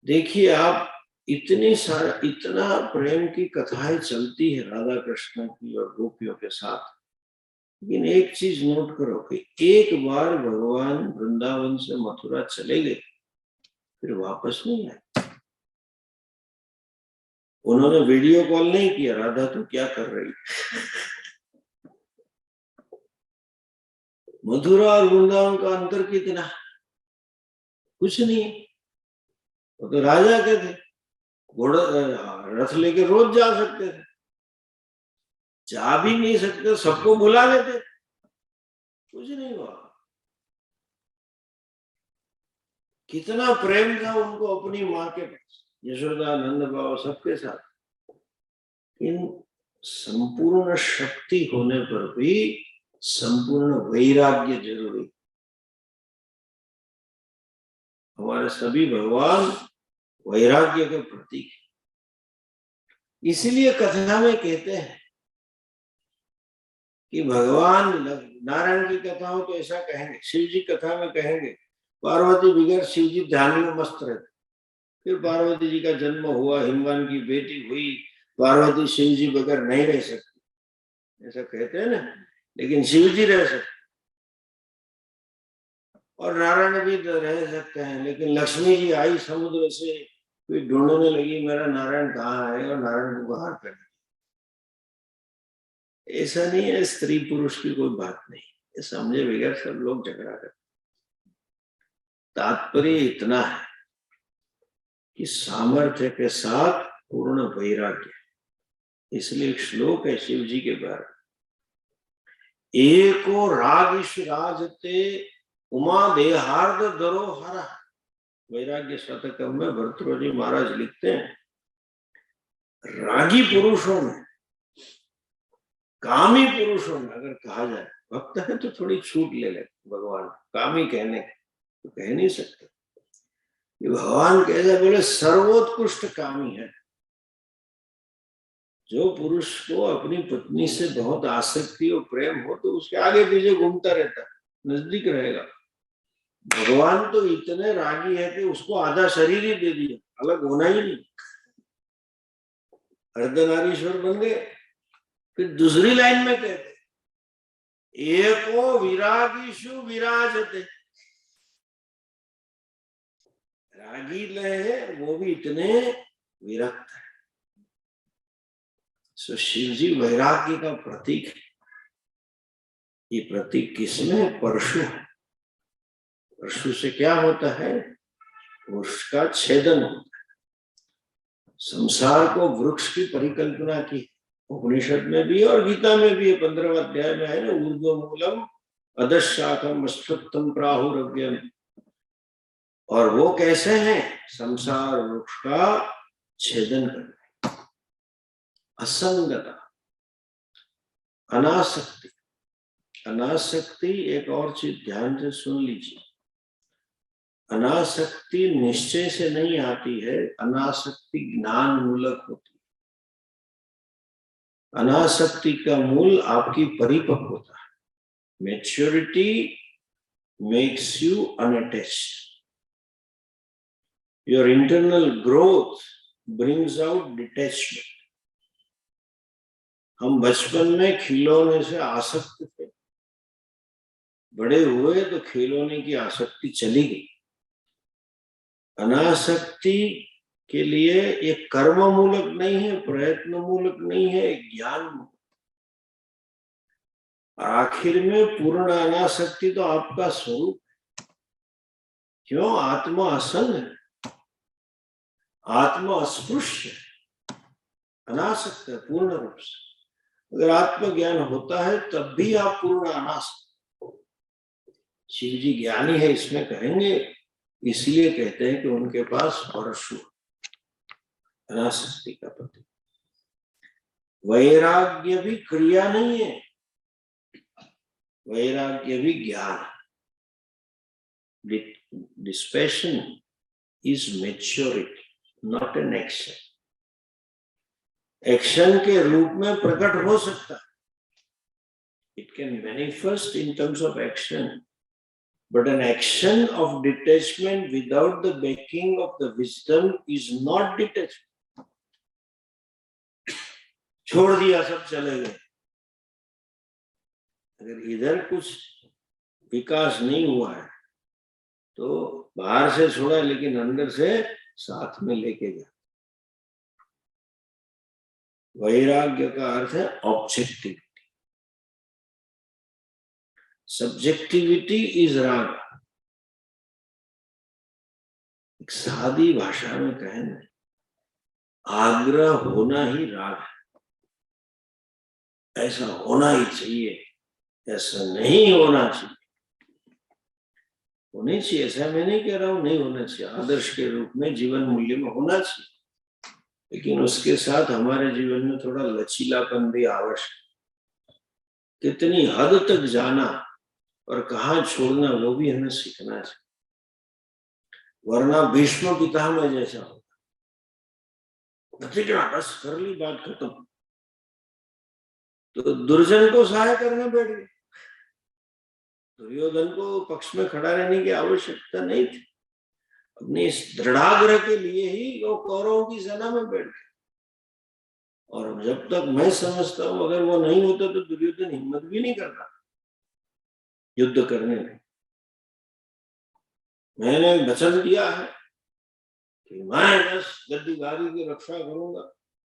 देखिए आप, इतना प्रेम की कथाएं चलती है राधा कृष्ण की और गोपियों के साथ। लेकिन एक चीज नोट करो कि एक बार भगवान वृंदावन से मथुरा चले गए, फिर वापस नहीं आए। उन्होंने वीडियो कॉल नहीं किया, राधा तू क्या कर रही? मथुरा और वृंदावन का अंतर कितना? कुछ नहीं। वो तो राजा के थे, घोड़ा रथ लेके रोज जा सकते थे। जा भी नहीं सकते, सबको बुला लेते, कुछ नहीं हुआ। कितना प्रेम था उनको अपनी माँ के पास, यशोदा, नंद बाबा सबके साथ। इन संपूर्ण शक्ति होने पर भी संपूर्ण वैराग्य जरूरी। हमारे सभी भगवान वैराग्य के प्रतीक है। इसीलिए कथा में कहते हैं कि भगवान नारायण की कथा हो तो ऐसा कहेंगे, शिव जी कथा में कहेंगे पार्वती बगैर शिव जी ध्यान में मस्त रहते। फिर पार्वती जी का जन्म हुआ, हिमवान की बेटी हुई, पार्वती शिव जी बगैर नहीं रह सकती, ऐसा कहते हैं ना। लेकिन शिव जी रह सकते और नारायण भी रह सकते हैं। लेकिन लक्ष्मी जी आई समुद्र से, फिर ढूंढने लगी मेरा नारायण कहाँ है, और नारायण को बाहर कर। ऐसा नहीं है, स्त्री पुरुष की कोई बात नहीं, ये समझे बगैर सब लोग झगड़ा करते। तात्पर्य इतना है कि सामर्थ्य के साथ पूर्ण वैराग्य। इसलिए एक श्लोक है शिव जी के बारे में, एको रागिश राजते उमा देहार्द दरोहरा। वैराग्य शतकम में भर्तृहरि महाराज लिखते हैं, रागी पुरुषों में, कामी पुरुषों में अगर कहा जाए, भक्त है तो थोड़ी छूट ले ले भगवान, कामी कहने तो कह नहीं सकते। ये भगवान कैसे बोले, सर्वोत्कृष्ट कामी है। जो पुरुष को अपनी पत्नी से बहुत आसक्ति और प्रेम हो तो उसके आगे पीछे घूमता रहता है, नजदीक रहेगा। भगवान तो इतने रागी है कि उसको आधा शरीर ही दे दिया, अलग होना ही नहीं, अर्धनारीश्वर बन गए। फिर दूसरी लाइन में कहते, एको विरागीषु विराजते, रागी है वो भी इतने विरक्त है। सो शिव जी वैराग्य का प्रतीक है। ये प्रतीक किसमें? परशु। परशु से क्या होता है? उसका छेदन होता है। संसार को वृक्ष की परिकल्पना की उपनिषद में भी और गीता में भी 15वें अध्याय में है ना, ऊर्ध्वमूलम अधशाखम अश्वत्थम प्राहुरव्यम। और वो कैसे हैं? संसार वृक्ष का छेदन करना, असंगता, अनासक्ति। अनासक्ति एक और चीज ध्यान से सुन लीजिए, अनासक्ति निश्चय से नहीं आती है, अनासक्ति ज्ञान मूलक होती है। अनासक्ति का मूल आपकी परिपक्वता है। Maturity makes you unattached. Your internal growth brings out detachment. हम बचपन में खिलौने से आसक्त थे, बड़े हुए तो खिलौने की आसक्ति चली गई। अनासक्ति के लिए एक कर्म मूलक नहीं है, प्रयत्न मूलक नहीं है, ज्ञान मूलक। आखिर में पूर्ण अनासक्ति तो आपका स्वरूप है। क्यों? आत्मा असंग है, आत्मा अस्पृश्य है, अनासक्त है पूर्ण रूप से। अगर आत्मज्ञान होता है तब भी आप पूर्ण अनासक्त। शिव जी ज्ञानी है इसमें कहेंगे, इसलिए कहते हैं कि उनके पास परशु, अनासक्ति का प्रतीक। वैराग्य भी क्रिया नहीं है, वैराग्य भी ज्ञान है। Dispassion is maturity, not an action. Action के रूप में प्रकट हो सकता है, it can manifest in terms of action, but an action of detachment without the backing of the wisdom is not detachment. छोड़ दिया, सब चले गए। अगर इधर कुछ विकास नहीं हुआ है तो बाहर से छोड़ा लेकिन अंदर से साथ में लेके गया। वैराग्य का अर्थ है ऑब्जेक्टिविटी। सब्जेक्टिविटी इज राग। एक सादी भाषा में कहें, आग्रह होना ही राग है। ऐसा होना ही चाहिए, ऐसा नहीं होना चाहिए। होनी चाहिए, ऐसा मैं नहीं कह रहा हूं नहीं होना चाहिए, आदर्श के रूप में जीवन मूल्य में होना चाहिए, लेकिन उसके साथ हमारे जीवन में थोड़ा लचीलापन भी आवश्यक। कितनी हद तक जाना और कहाँ छोड़ना वो भी हमें सीखना चाहिए, वरना भीष्म पितामह जैसा होगा। बस कर ली बात खत्म, तो दुर्जन को सहाय करने बैठ गए। दुर्योधन को पक्ष में खड़ा रहने की आवश्यकता नहीं थी, अपने इस दृढ़ाग्रह के लिए ही वो कौरवों की सेना में बैठ गए। और जब तक मैं समझता हूं अगर वो नहीं होता तो दुर्योधन हिम्मत भी नहीं करता युद्ध करने में। मैंने वचन दिया है कि मैं बस गद्दीदारी की रक्षा करूंगा,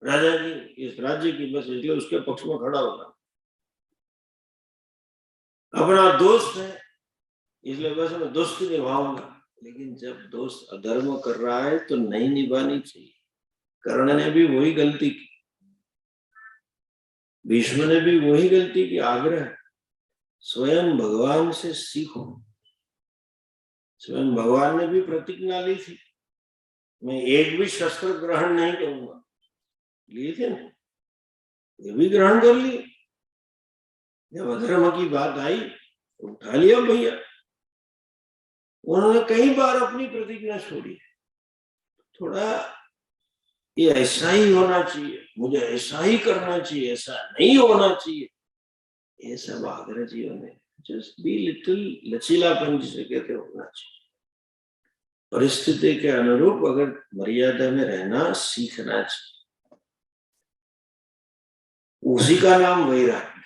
राजा की, इस राज्य की, बस इसलिए उसके पक्ष में खड़ा होगा। अपना दोस्त है इसलिए बस मैं दोस्ती निभाऊंगा। लेकिन जब दोस्त अधर्म कर रहा है तो नहीं निभानी चाहिए। कर्ण ने भी वही गलती की, भीष्म ने भी वही गलती की। आग्रह स्वयं भगवान से सीखो, स्वयं भगवान ने भी प्रतिज्ञा ली थी, मैं एक भी शस्त्र ग्रहण नहीं करूंगा, लिए थे ना, ये भी ग्रहण कर लिए। जब अधर्म की बात आई तो उठा लिया भैया। उन्होंने कई बार अपनी प्रतिज्ञा छोड़ी। थोड़ा ये ऐसा ही होना चाहिए, मुझे ऐसा ही करना चाहिए, ऐसा नहीं होना चाहिए, ये सब आग्रह जीवन है। जस्ट बी लिटिल, लचीलापन जिसे कहते होना चाहिए। परिस्थिति के अनुरूप अगर मर्यादा में रहना सीखना चाहिए, उसी का नाम वैराग्य।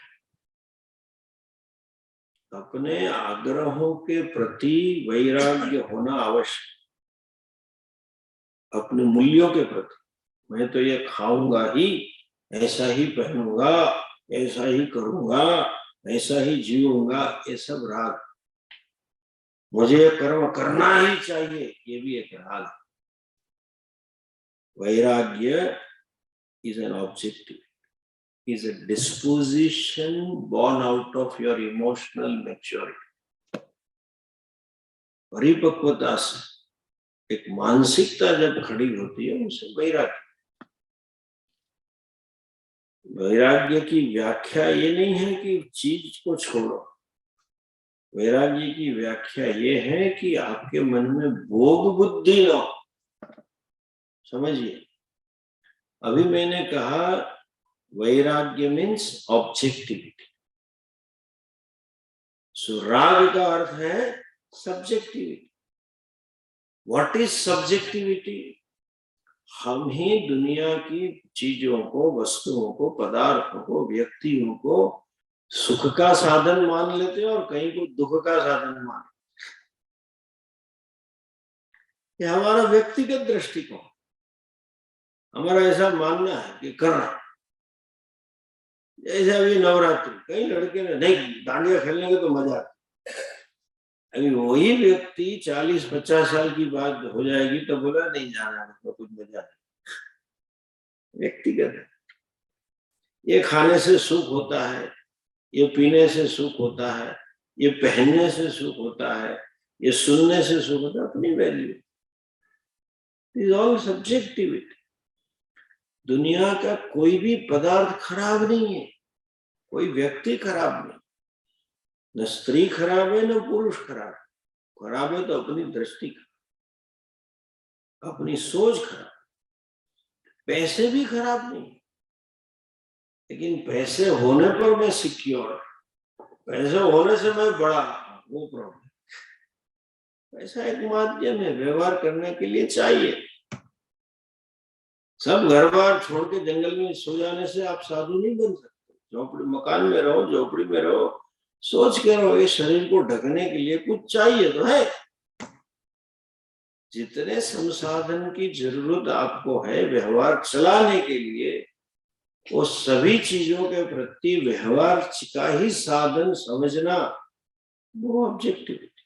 अपने आग्रहों के प्रति वैराग्य होना आवश्यक। अपने मूल्यों के प्रति, मैं तो ये खाऊंगा ही, ऐसा ही पहनूंगा, ऐसा ही करूंगा, ऐसा ही जीऊंगा, ये सब राग। मुझे ये कर्म करना ही चाहिए, ये भी एक राग। वैराग्य is an objective, is a disposition born out of your emotional maturity. परिपक्वता से एक मानसिकता जब खड़ी होती है, उसे वैराग्य। वैराग्य की व्याख्या ये नहीं है कि चीज को छोड़ो। वैराग्य की व्याख्या ये है कि आपके मन में भोग बुद्धि न हो। समझिए, अभी मैंने कहा वैराग्य मीन्स ऑब्जेक्टिविटी। सो राग का अर्थ है सब्जेक्टिविटी। What is subjectivity? हम ही दुनिया की चीजों को, वस्तुओं को, पदार्थों को, व्यक्तियों को सुख का साधन मान लेते हैं और कहीं को दुख का साधन मान। यह हमारा व्यक्तिगत दृष्टिकोण, हमारा ऐसा मानना है कि करना। जैसे अभी नवरात्रि, कई लड़के ने नहीं, डांडिया खेलने का तो मजा आता। अभी वही व्यक्ति 40-50 साल की बात हो जाएगी तो बोला नहीं जाना, तो कुछ मजा नहीं। व्यक्तिगत है। ये खाने से सुख होता है, ये पीने से सुख होता है, ये पहनने से सुख होता है, ये सुनने से सुख होता है, अपनी वैल्यू। Is all subjectivity. दुनिया का कोई भी पदार्थ खराब नहीं है, कोई व्यक्ति खराब नहीं, न स्त्री खराब है न पुरुष खराब है। खराब है तो अपनी दृष्टि खराब, अपनी सोच खराब। पैसे भी खराब नहीं, लेकिन पैसे होने पर मैं सिक्योर, पैसे होने से मैं बड़ा, वो प्रॉब्लम। पैसा एक माध्यम है, व्यवहार करने के लिए चाहिए। सब घर बार छोड़ के जंगल में सो जाने से आप साधु नहीं बन सकते। झोपड़ी, मकान में रहो, झोपड़ी में रहो, सोच के रहो ये शरीर को ढकने के लिए कुछ चाहिए तो है। जितने संसाधन की जरूरत आपको है व्यवहार चलाने के लिए, वो सभी चीजों के प्रति व्यवहार का ही साधन समझना, वो ऑब्जेक्टिविटी।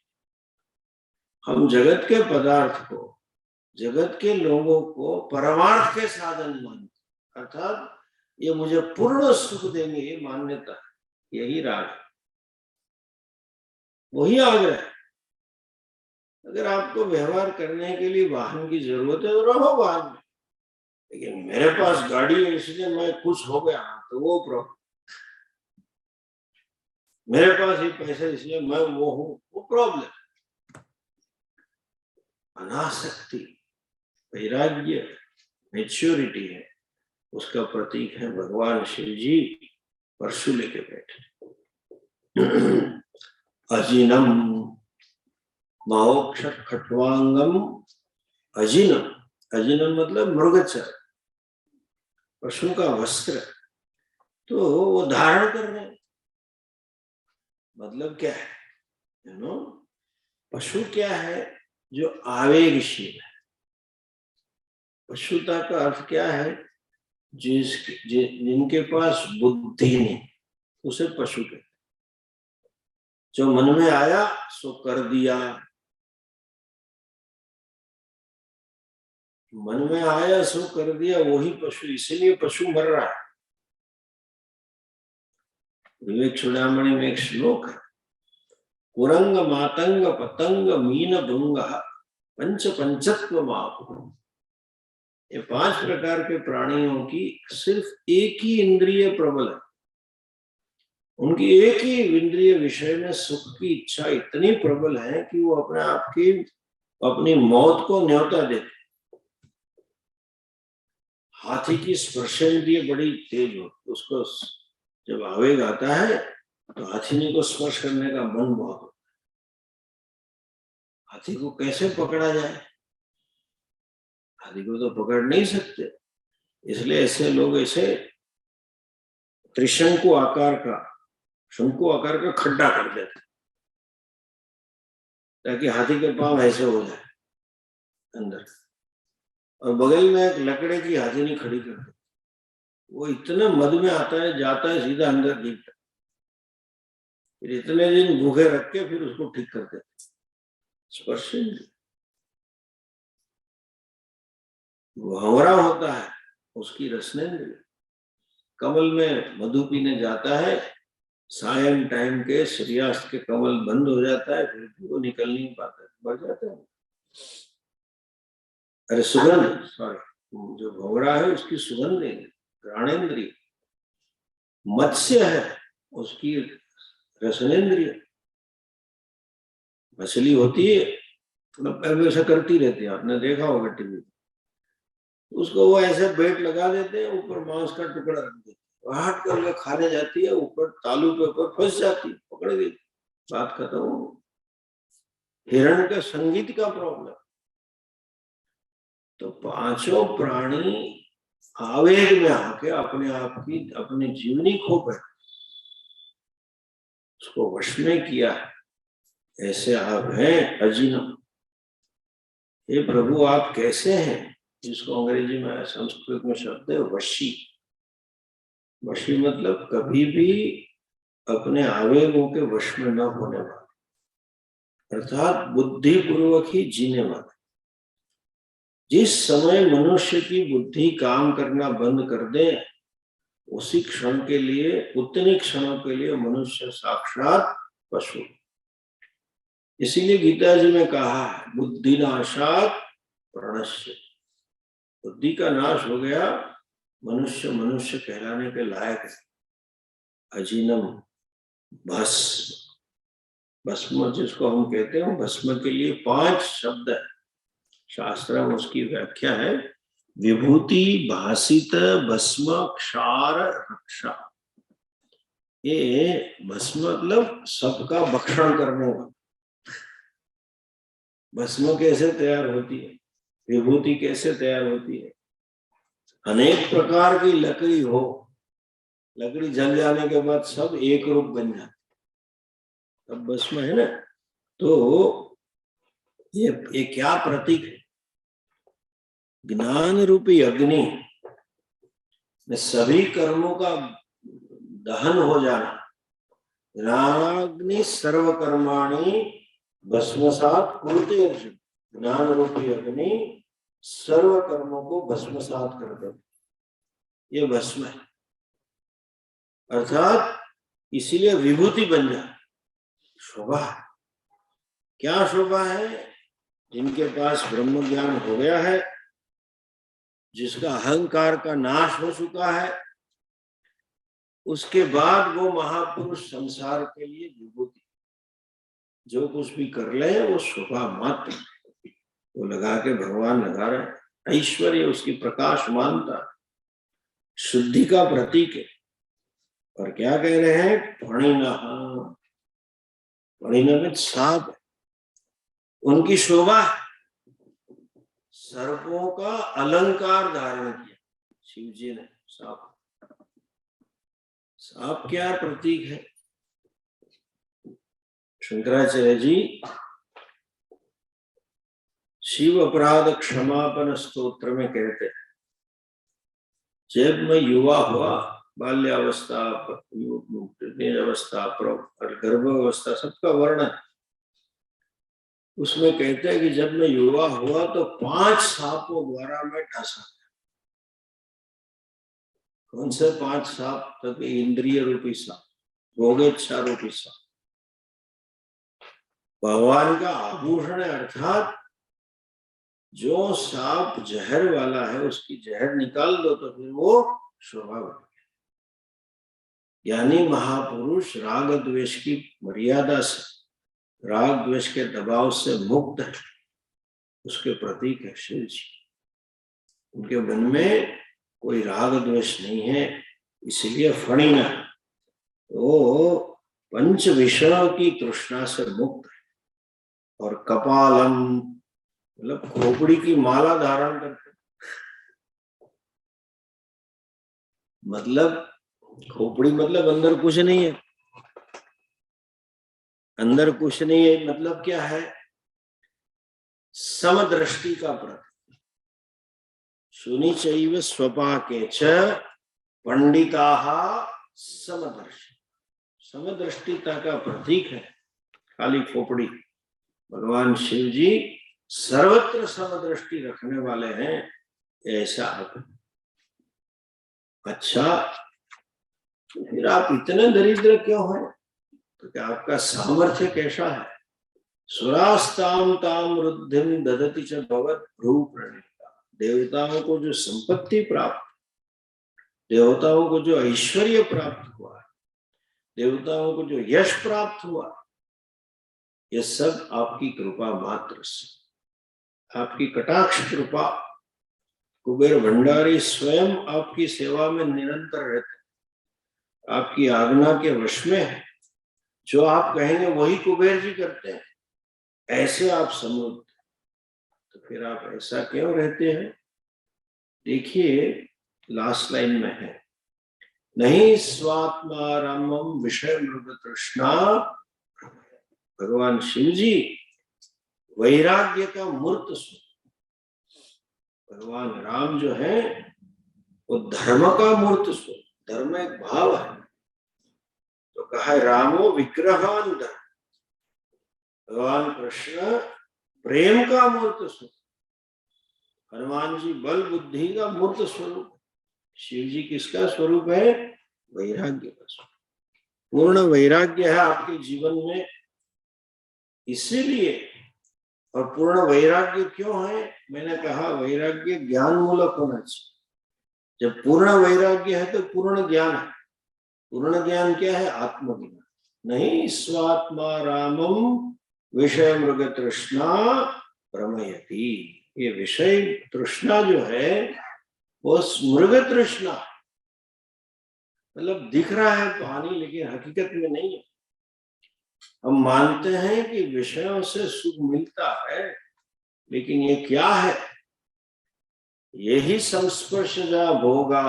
हम जगत के पदार्थ को, जगत के लोगों को परमार्थ के साधन मानते, अर्थात ये मुझे पूर्ण सुख देंगे, ये मान्यता, यही राग है, वही आग्रह है। अगर आपको व्यवहार करने के लिए वाहन की जरूरत है तो रहो वाहन में, लेकिन मेरे पास गाड़ी है इसलिए मैं खुश हो गया, तो वो प्रॉब्लम। मेरे पास ये पैसे इसलिए मैं वो हूं, वो प्रॉब्लम। अनासक्ति, वैराग्य, मैच्योरिटी है, उसका प्रतीक है भगवान शिव जी परशु लेके बैठे। अजिनम माओक्ष खट्वांगम अजिनम। अजिनम मतलब मृगचर, पशु का वस्त्र, तो वो धारण कर रहे हैं। मतलब क्या है, पशु क्या है? जो आवेगशील है। पशुता का अर्थ क्या है? जिनके पास बुद्धि नहीं, उसे पशु कहते। जो मन में आया सो कर दिया, मन में आया सो कर दिया, वही पशु। इसीलिए पशु मर रहा है। विवेक चूड़ामणि में एक श्लोक है, कुरंग मातंग पतंग मीन भृंग पंच पंचत्व माप। ये 5 प्रकार के प्राणियों की सिर्फ एक ही इंद्रिय प्रबल है। उनकी एक ही इंद्रिय विषय में सुख की इच्छा इतनी प्रबल है कि वो अपने आप की अपनी मौत को न्योता देते। हाथी की स्पर्शेंद्रिय बड़ी तेज हो, उसको जब आवेग आता है तो हाथी को स्पर्श करने का मन बहुत होता है। हाथी को कैसे पकड़ा जाए? हाथी को तो पकड़ नहीं सकते, इसलिए ऐसे लोग ऐसे त्रिशंकु आकार का, शंकु आकार का खड्डा कर देते ताकि हाथी के पांव ऐसे हो जाए अंदर, और बगल में एक लकड़े की हाथीनी खड़ी कर दे। वो इतना मद में आता है, जाता है सीधा अंदर गिरता, फिर इतने दिन भूखे रख के फिर उसको ठीक कर देते। स्पर्श भंवरा होता है उसकी रसनेंद्रिय। कमल में मधु पीने जाता है, सायं टाइम के सूर्यास्त के कमल बंद हो जाता है, फिर भी वो निकल नहीं पाता, बढ़ जाता है। अरे सुगंध, सॉरी, जो भंवरा है उसकी सुगंध है, घ्राणेन्द्रिय। मत्स्य है उसकी रसनेन्द्रिय। मछली होती है मतलब ऐसा करती रहती है, आपने देखा होगा टीवी, उसको वो ऐसे बेट लगा देते हैं, ऊपर मांस का टुकड़ा रख देते हैं, हाट करके खाने जाती है, ऊपर तालू के ऊपर फंस जाती है, पकड़ गई, बात खत्म। हिरण के संगीत का प्रॉब्लम। तो पांचों प्राणी आवेग में आके अपने आप की अपनी जीवनी खो बैठे, उसको वश में किया है। ऐसे आप हैं अजीनम। हे प्रभु आप कैसे हैं? जिसको अंग्रेजी में, संस्कृत में शब्द है वशी। वशी मतलब कभी भी अपने आवेगों के वश में न होने वाले, अर्थात बुद्धिपूर्वक ही जीने वाले। जिस समय मनुष्य की बुद्धि काम करना बंद कर दे, उसी क्षण के लिए, उतने क्षणों के लिए मनुष्य साक्षात पशु। इसीलिए गीता जी में कहा है बुद्धि नाशात प्रणश्य। बुद्धि का नाश हो गया, मनुष्य मनुष्य कहलाने के लायक है। अजीनम भस्म, भस्म जिसको हम कहते हैं, भस्म के लिए 5 शब्द है शास्त्र में, उसकी व्याख्या है विभूति भासित भस्म क्षार रक्षा। ये भस्म मतलब सबका भक्षण करने वाला। भस्म कैसे तैयार होती है, विभूति कैसे तैयार होती है? अनेक प्रकार की लकड़ी हो, लकड़ी जल जाने के बाद सब एक रूप बन जाती, तब भस्म है ना। तो ये क्या प्रतीक है? ज्ञान रूपी अग्नि में सभी कर्मों का दहन हो जाना। ज्ञानाग्नि सर्वकर्माणि भस्मसात कुरुते अर्जुन। ज्ञान रूपी अग्नि सर्व कर्मों को भस्मसात कर देती, ये भस्म है। अर्थात इसीलिए विभूति बन जाए। शोभा, क्या शोभा है? जिनके पास ब्रह्म ज्ञान हो गया है, जिसका अहंकार का नाश हो चुका है, उसके बाद वो महापुरुष संसार के लिए विभूति, जो कुछ भी कर ले वो शोभा मात्र, वो लगा के भगवान लगा रहे। ऐश्वर्य उसकी प्रकाश मानता, शुद्धि का प्रतीक है। और क्या कह रहे हैं? फणिना, फणिना में सांप, उनकी शोभा सर्पों का अलंकार धारण किया शिव जी ने। सांप, सांप क्या प्रतीक है? शंकराचार्य जी शिव अपराध क्षमापन स्तोत्र में कहते हैं, जब मैं युवा हुआ, बाल्यावस्था, अवस्था, गर्भावस्था, सबका वर्णन, उसमें कहते हैं कि जब मैं युवा हुआ तो 5 सांपों द्वारा मैं ढसा। कौन से 5 सांप? तब इंद्रिय रूपी सांप, भोगेच्छा रूपी सांप, भगवान का आभूषण है, अर्थात जो सांप जहर वाला है उसकी जहर निकाल दो तो फिर वो शोभा बन गया। यानी महापुरुष राग द्वेष की मर्यादा से, राग द्वेष के दबाव से मुक्त है, उसके प्रतीक है शिव जी। उनके मन में कोई राग द्वेष नहीं है, इसलिए फणिना, वो पंच विषयों की तृष्णा से मुक्त है। और कपालम मतलब खोपड़ी की माला धारण करते, मतलब खोपड़ी मतलब अंदर कुछ नहीं है, अंदर कुछ नहीं है मतलब क्या है, समदृष्टि का प्रतीक। सुनी चैव स्वपाके च पंडिताः समदर्शी, समदृष्टिता का प्रतीक है खाली खोपड़ी। भगवान शिव जी सर्वत्र समदृष्टि रखने वाले हैं, ऐसा। अच्छा, फिर आप इतने दरिद्र क्यों हैं? तो क्या आपका सामर्थ्य कैसा है? सुरास्ताम ताम रुद्धिम ददति च भगवत भ्रू प्रणीता। देवताओं को जो संपत्ति प्राप्त, देवताओं को जो ऐश्वर्य प्राप्त हुआ, देवताओं को जो यश प्राप्त हुआ, ये सब आपकी कृपा मात्र से, आपकी कटाक्ष कृपा। कुबेर भंडारी स्वयं आपकी सेवा में निरंतर रहते, आपकी आज्ञा के वश में है, जो आप कहेंगे वही कुबेर जी करते हैं, ऐसे आप समृद्ध। तो फिर आप ऐसा क्यों रहते हैं? देखिए लास्ट लाइन में है, नहीं स्वात्मा रामम विषय मृग तृष्णा। भगवान शिव जी वैराग्य का मूर्त स्वरूप। भगवान राम जो है वो धर्म का मूर्त स्वरूप, धर्म एक भाव है। तो कहा है रामो विग्रहान धर्म, भगवान कृष्ण प्रेम का मूर्त स्वरूप, हनुमान जी बल बुद्धि का मूर्त स्वरूप, शिव जी किसका स्वरूप है? वैराग्य का स्वरूप। पूर्ण वैराग्य है आपके जीवन में, इसीलिए। और पूर्ण वैराग्य क्यों है? मैंने कहा वैराग्य ज्ञान मूलक होना चाहिए। जब पूर्ण वैराग्य है तो पूर्ण ज्ञान है। पूर्ण ज्ञान क्या है? आत्मज्ञान। नहीं स्वात्मा रामम विषय मृग तृष्णा प्रमयति। ये विषय तृष्णा जो है वो मृग तृष्णा, मतलब दिख रहा है पानी लेकिन हकीकत में नहीं है। हम मानते हैं कि विषयों से सुख मिलता है, लेकिन ये क्या है? यही संस्पर्शजा भोगा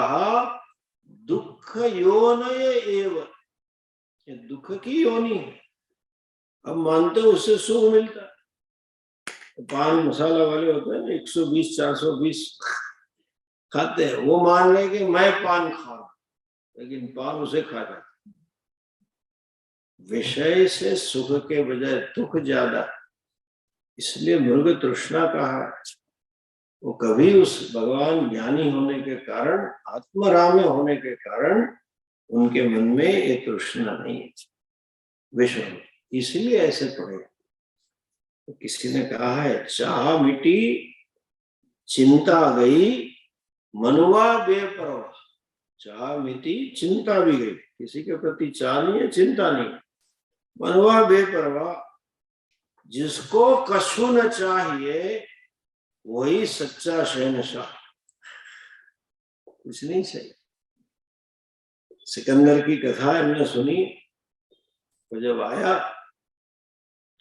दुख योनय एव, ये दुख की योनि है। हम मानते हैं उससे सुख मिलता है। पान मसाला वाले होते हैं 120 420 खाते हैं, वो मान रहे कि मैं पान खा रहा, लेकिन पान उसे खा जाता। विषय से सुख के बजाय दुख ज्यादा, इसलिए मृग तृष्णा कहा। वो कभी उस भगवान ज्ञानी होने के कारण, आत्मराम्य होने के कारण उनके मन में ये तृष्णा नहीं है विषय में, इसलिए ऐसे पड़े। तो किसी ने कहा है चाह मिटी चिंता गई मनुआ बेपरवाह। चाह मिटी चिंता भी गई, किसी के प्रति चाह नहीं है, चिंता नहीं, मनुआ बेपरवाह। जिसको कछु न चाहिए वही सच्चा शहनशाह, कुछ नहीं चाहिए। सिकंदर की कथा हमने सुनी, वो जब आया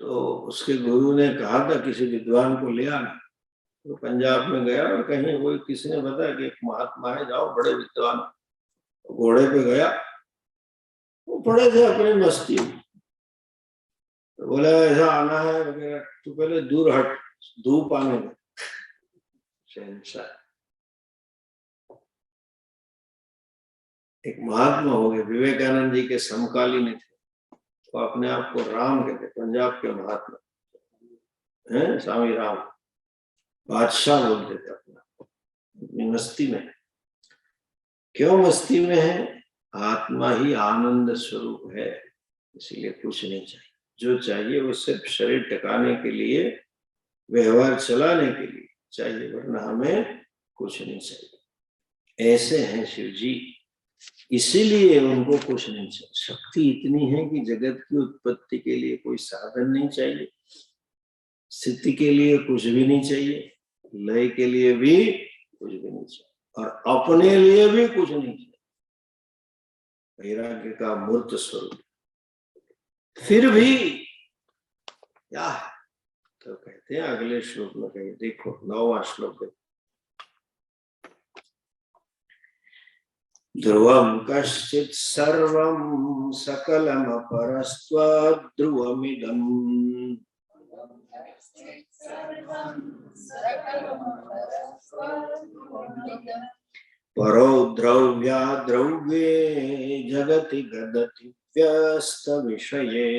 तो उसके गुरु ने कहा था किसी विद्वान को ले आना। तो पंजाब में गया और कहीं वो किसी ने बताया कि एक महात्मा है, जाओ बड़े विद्वान। घोड़े पे गया, वो पड़े थे अपनी मस्ती में, तो बोला ऐसा आना है वगैरह, तो पहले दूर हट, धूप आने में। शहनशाह एक महात्मा हो गए, विवेकानंद जी के समकालीन थे, तो अपने आप को राम कहते, पंजाब के महात्मा हैं, स्वामी राम, बादशाह बोलते थे अपना, अपनी मस्ती में। क्यों मस्ती में है? आत्मा ही आनंद स्वरूप है, इसीलिए कुछ नहीं चाहिए। जो चाहिए वो सिर्फ शरीर टिकाने के लिए, व्यवहार चलाने के लिए चाहिए, वरना हमें कुछ नहीं चाहिए। ऐसे हैं शिव जी, इसीलिए उनको कुछ नहीं चाहिए। शक्ति इतनी है कि जगत की उत्पत्ति के लिए कोई साधन नहीं चाहिए, स्थिति के लिए कुछ भी नहीं चाहिए, लय के लिए भी कुछ भी नहीं चाहिए, और अपने लिए भी कुछ नहीं चाहिए। वैराग्य का मूर्त स्वरूप। फिर भी क्या है तो कहते हैं अगले श्लोक में, कहीं देखो 9वां श्लोक है। ध्रुवं कश्चित् सर्वं सकलमपरस्त्वद्ध्रुवमिदम् परो द्रव्याद्रव्ये जगति गदति व्यस्त विषये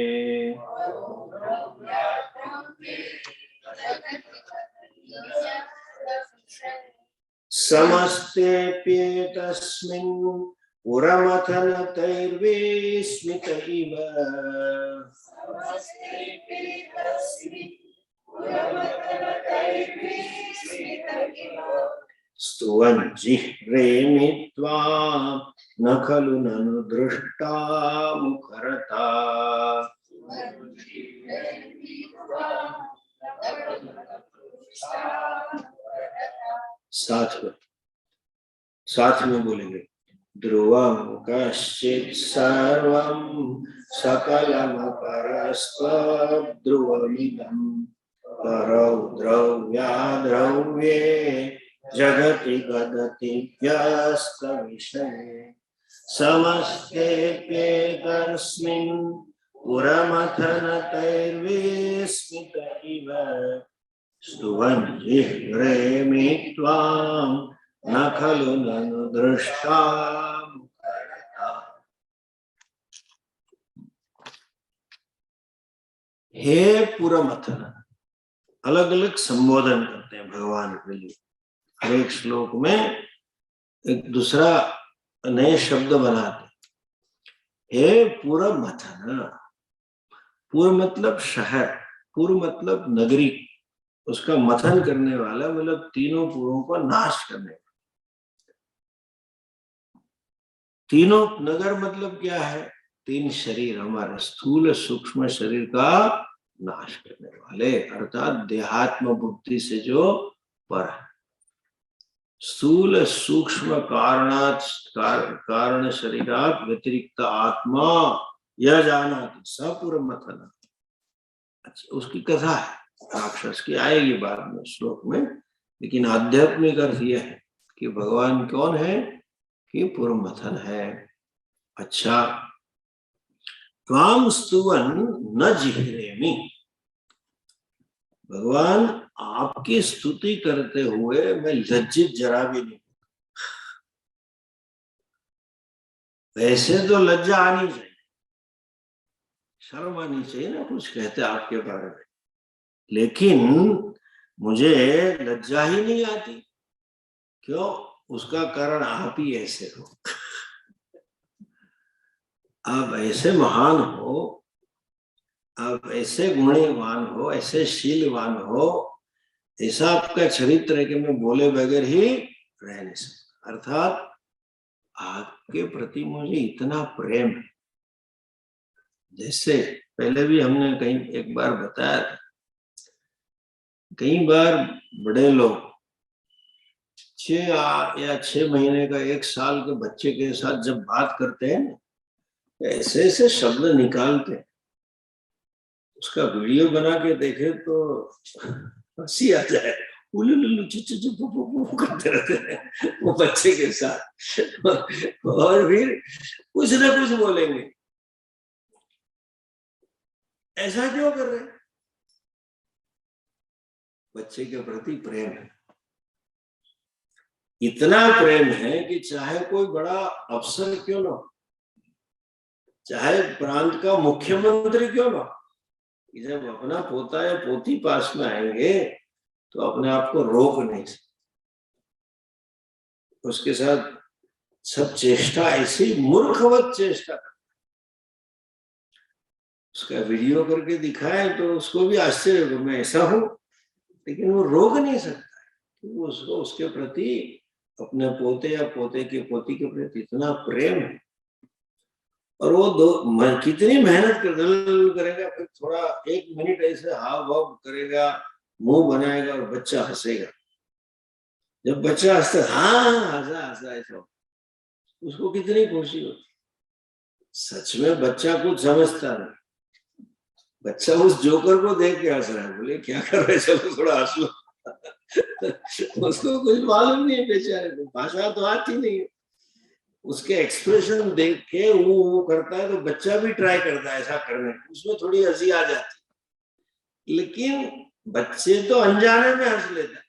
समस्तेऽप्येतस्मिन् पुरमथनतैर्विस्मित इव स्तुवञ्जिह्रेमि त्वां न खलु ननु दृष्टा मुखरता। साथ में बोलेंगे। ध्रुवं कश्चित् सर्वं सकलमपरस्त्वद्ध्रुवमिदं परौ द्रव्याद्रव्ये जगति गदति व्यस्त विषये समस्तेऽप्येतस्मिन् पुरमथनतैर्विस्मित इव स्तुवञ्जिह्रेमि त्वां न खलु ननु दृष्टा। हे पुरमथन, अलग अलग संबोधन करते हैं भगवान के लिए। हर एक श्लोक में एक दूसरा नए शब्द बनाते। हे पुरमथन, पुर मतलब शहर, पुर मतलब नगरी, उसका मथन करने वाला मतलब तीनों पुरों को नाश करने वाला। तीनों नगर मतलब क्या है? तीन शरीर, हमारे स्थूल सूक्ष्म शरीर का नाश करने वाले, अर्थात देहात्म बुद्धि से जो पर है। स्थूल सूक्ष्म कारण शरीरात व्यतिरिक्त आत्मा यह जाना सपुर मथन। अच्छा, उसकी कथा है, राक्षस की आएगी बाद में श्लोक में, लेकिन आध्यात्मिक अर्थ यह है कि भगवान कौन है कि पुरमथन है। अच्छा, त्वां स्तुवन न जिह्रेमि, भगवान आपकी स्तुति करते हुए मैं लज्जित जरा भी नहीं। वैसे तो लज्जा आनी चाहिए, शर्म आनी चाहिए ना कुछ कहते आपके बारे में, लेकिन मुझे लज्जा ही नहीं आती। क्यों? उसका कारण आप ही ऐसे हो। आप ऐसे महान हो, आप ऐसे गुणवान हो, ऐसे शीलवान हो, ऐसा आपका चरित्र है कि मैं बोले बगैर ही रह नहीं सकता। अर्थात आपके प्रति मुझे इतना प्रेम है। जैसे पहले भी हमने कहीं एक बार बताया था, कई बार बड़े लोग 6 महीने का 1 साल के बच्चे के साथ जब बात करते हैं, ऐसे ऐसे शब्द निकालते हैं, उसका वीडियो बना के देखे तो हंसी आ जाए। उलुलुलु चुचु करते रहते हैं वो बच्चे के साथ, और फिर कुछ ना कुछ बोलेंगे। ऐसा क्यों कर रहे हैं? बच्चे के प्रति प्रेम है, इतना प्रेम है कि चाहे कोई बड़ा अफसर क्यों ना, चाहे प्रांत का मुख्यमंत्री क्यों ना, जब अपना पोता या पोती पास में आएंगे तो अपने आप को रोक नहीं सकते। उसके साथ सब चेष्टा ऐसी मूर्खवत चेष्टा करते, उसका वीडियो करके दिखाए तो उसको भी आश्चर्य होगा, मैं ऐसा हूं, लेकिन वो रोक नहीं सकता है। वो उसको उसके प्रति, अपने पोते या पोते के पोती के प्रति इतना प्रेम है, और वो कितनी मेहनत करेगा, फिर थोड़ा 1 मिनट ऐसे हाव भाव करेगा, मुंह बनाएगा और बच्चा हंसेगा। जब बच्चा हंसता, हाँ हंसा हंसा ऐसा, उसको कितनी खुशी होती। सच में बच्चा कुछ समझता नहीं, बच्चा उस जोकर को देख के हंस रहा है, बोले क्या कर रहे, चलो थोड़ा हंस लो। उसको कुछ मालूम नहीं है बेचारे को, भाषा तो आती नहीं है। उसके एक्सप्रेशन देख के वो करता है, तो बच्चा भी ट्राई करता है ऐसा करने, उसमें थोड़ी हंसी आ जाती। लेकिन बच्चे तो अनजाने में हंस लेते हैं।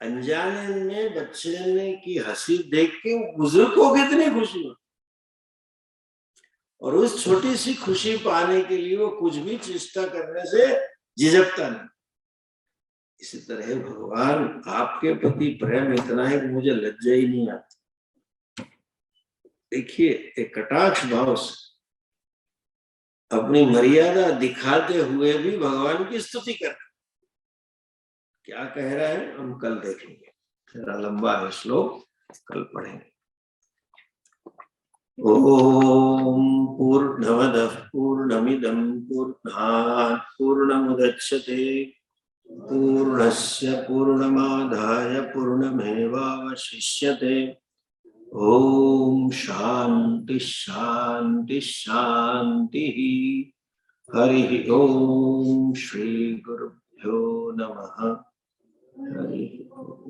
अनजाने में बच्चे ने की हंसी देख के बुजुर्ग को कितनी खुशी हो, और उस छोटी सी खुशी पाने के लिए वो कुछ भी चेष्टा करने से झिझकता नहीं। इसी तरह भगवान आपके प्रति प्रेम इतना है कि मुझे लज्जा ही नहीं आती। देखिए, एक कटाक्ष भाव से अपनी मर्यादा दिखाते हुए भी भगवान की स्तुति करते। क्या कह रहा है हम कल देखेंगे, जरा लंबा है श्लोक, कल पढ़ेंगे। ओम पूर्णमदः पूर्णमिदं पूर्णात् पूर्णमुदच्यते पूर्णस्य पूर्णमादाय पूर्णमेवावशिष्यते। ओम शांति शांति शांति। हरि ओम श्री गुरुभ्यो नमः। हरि ओम।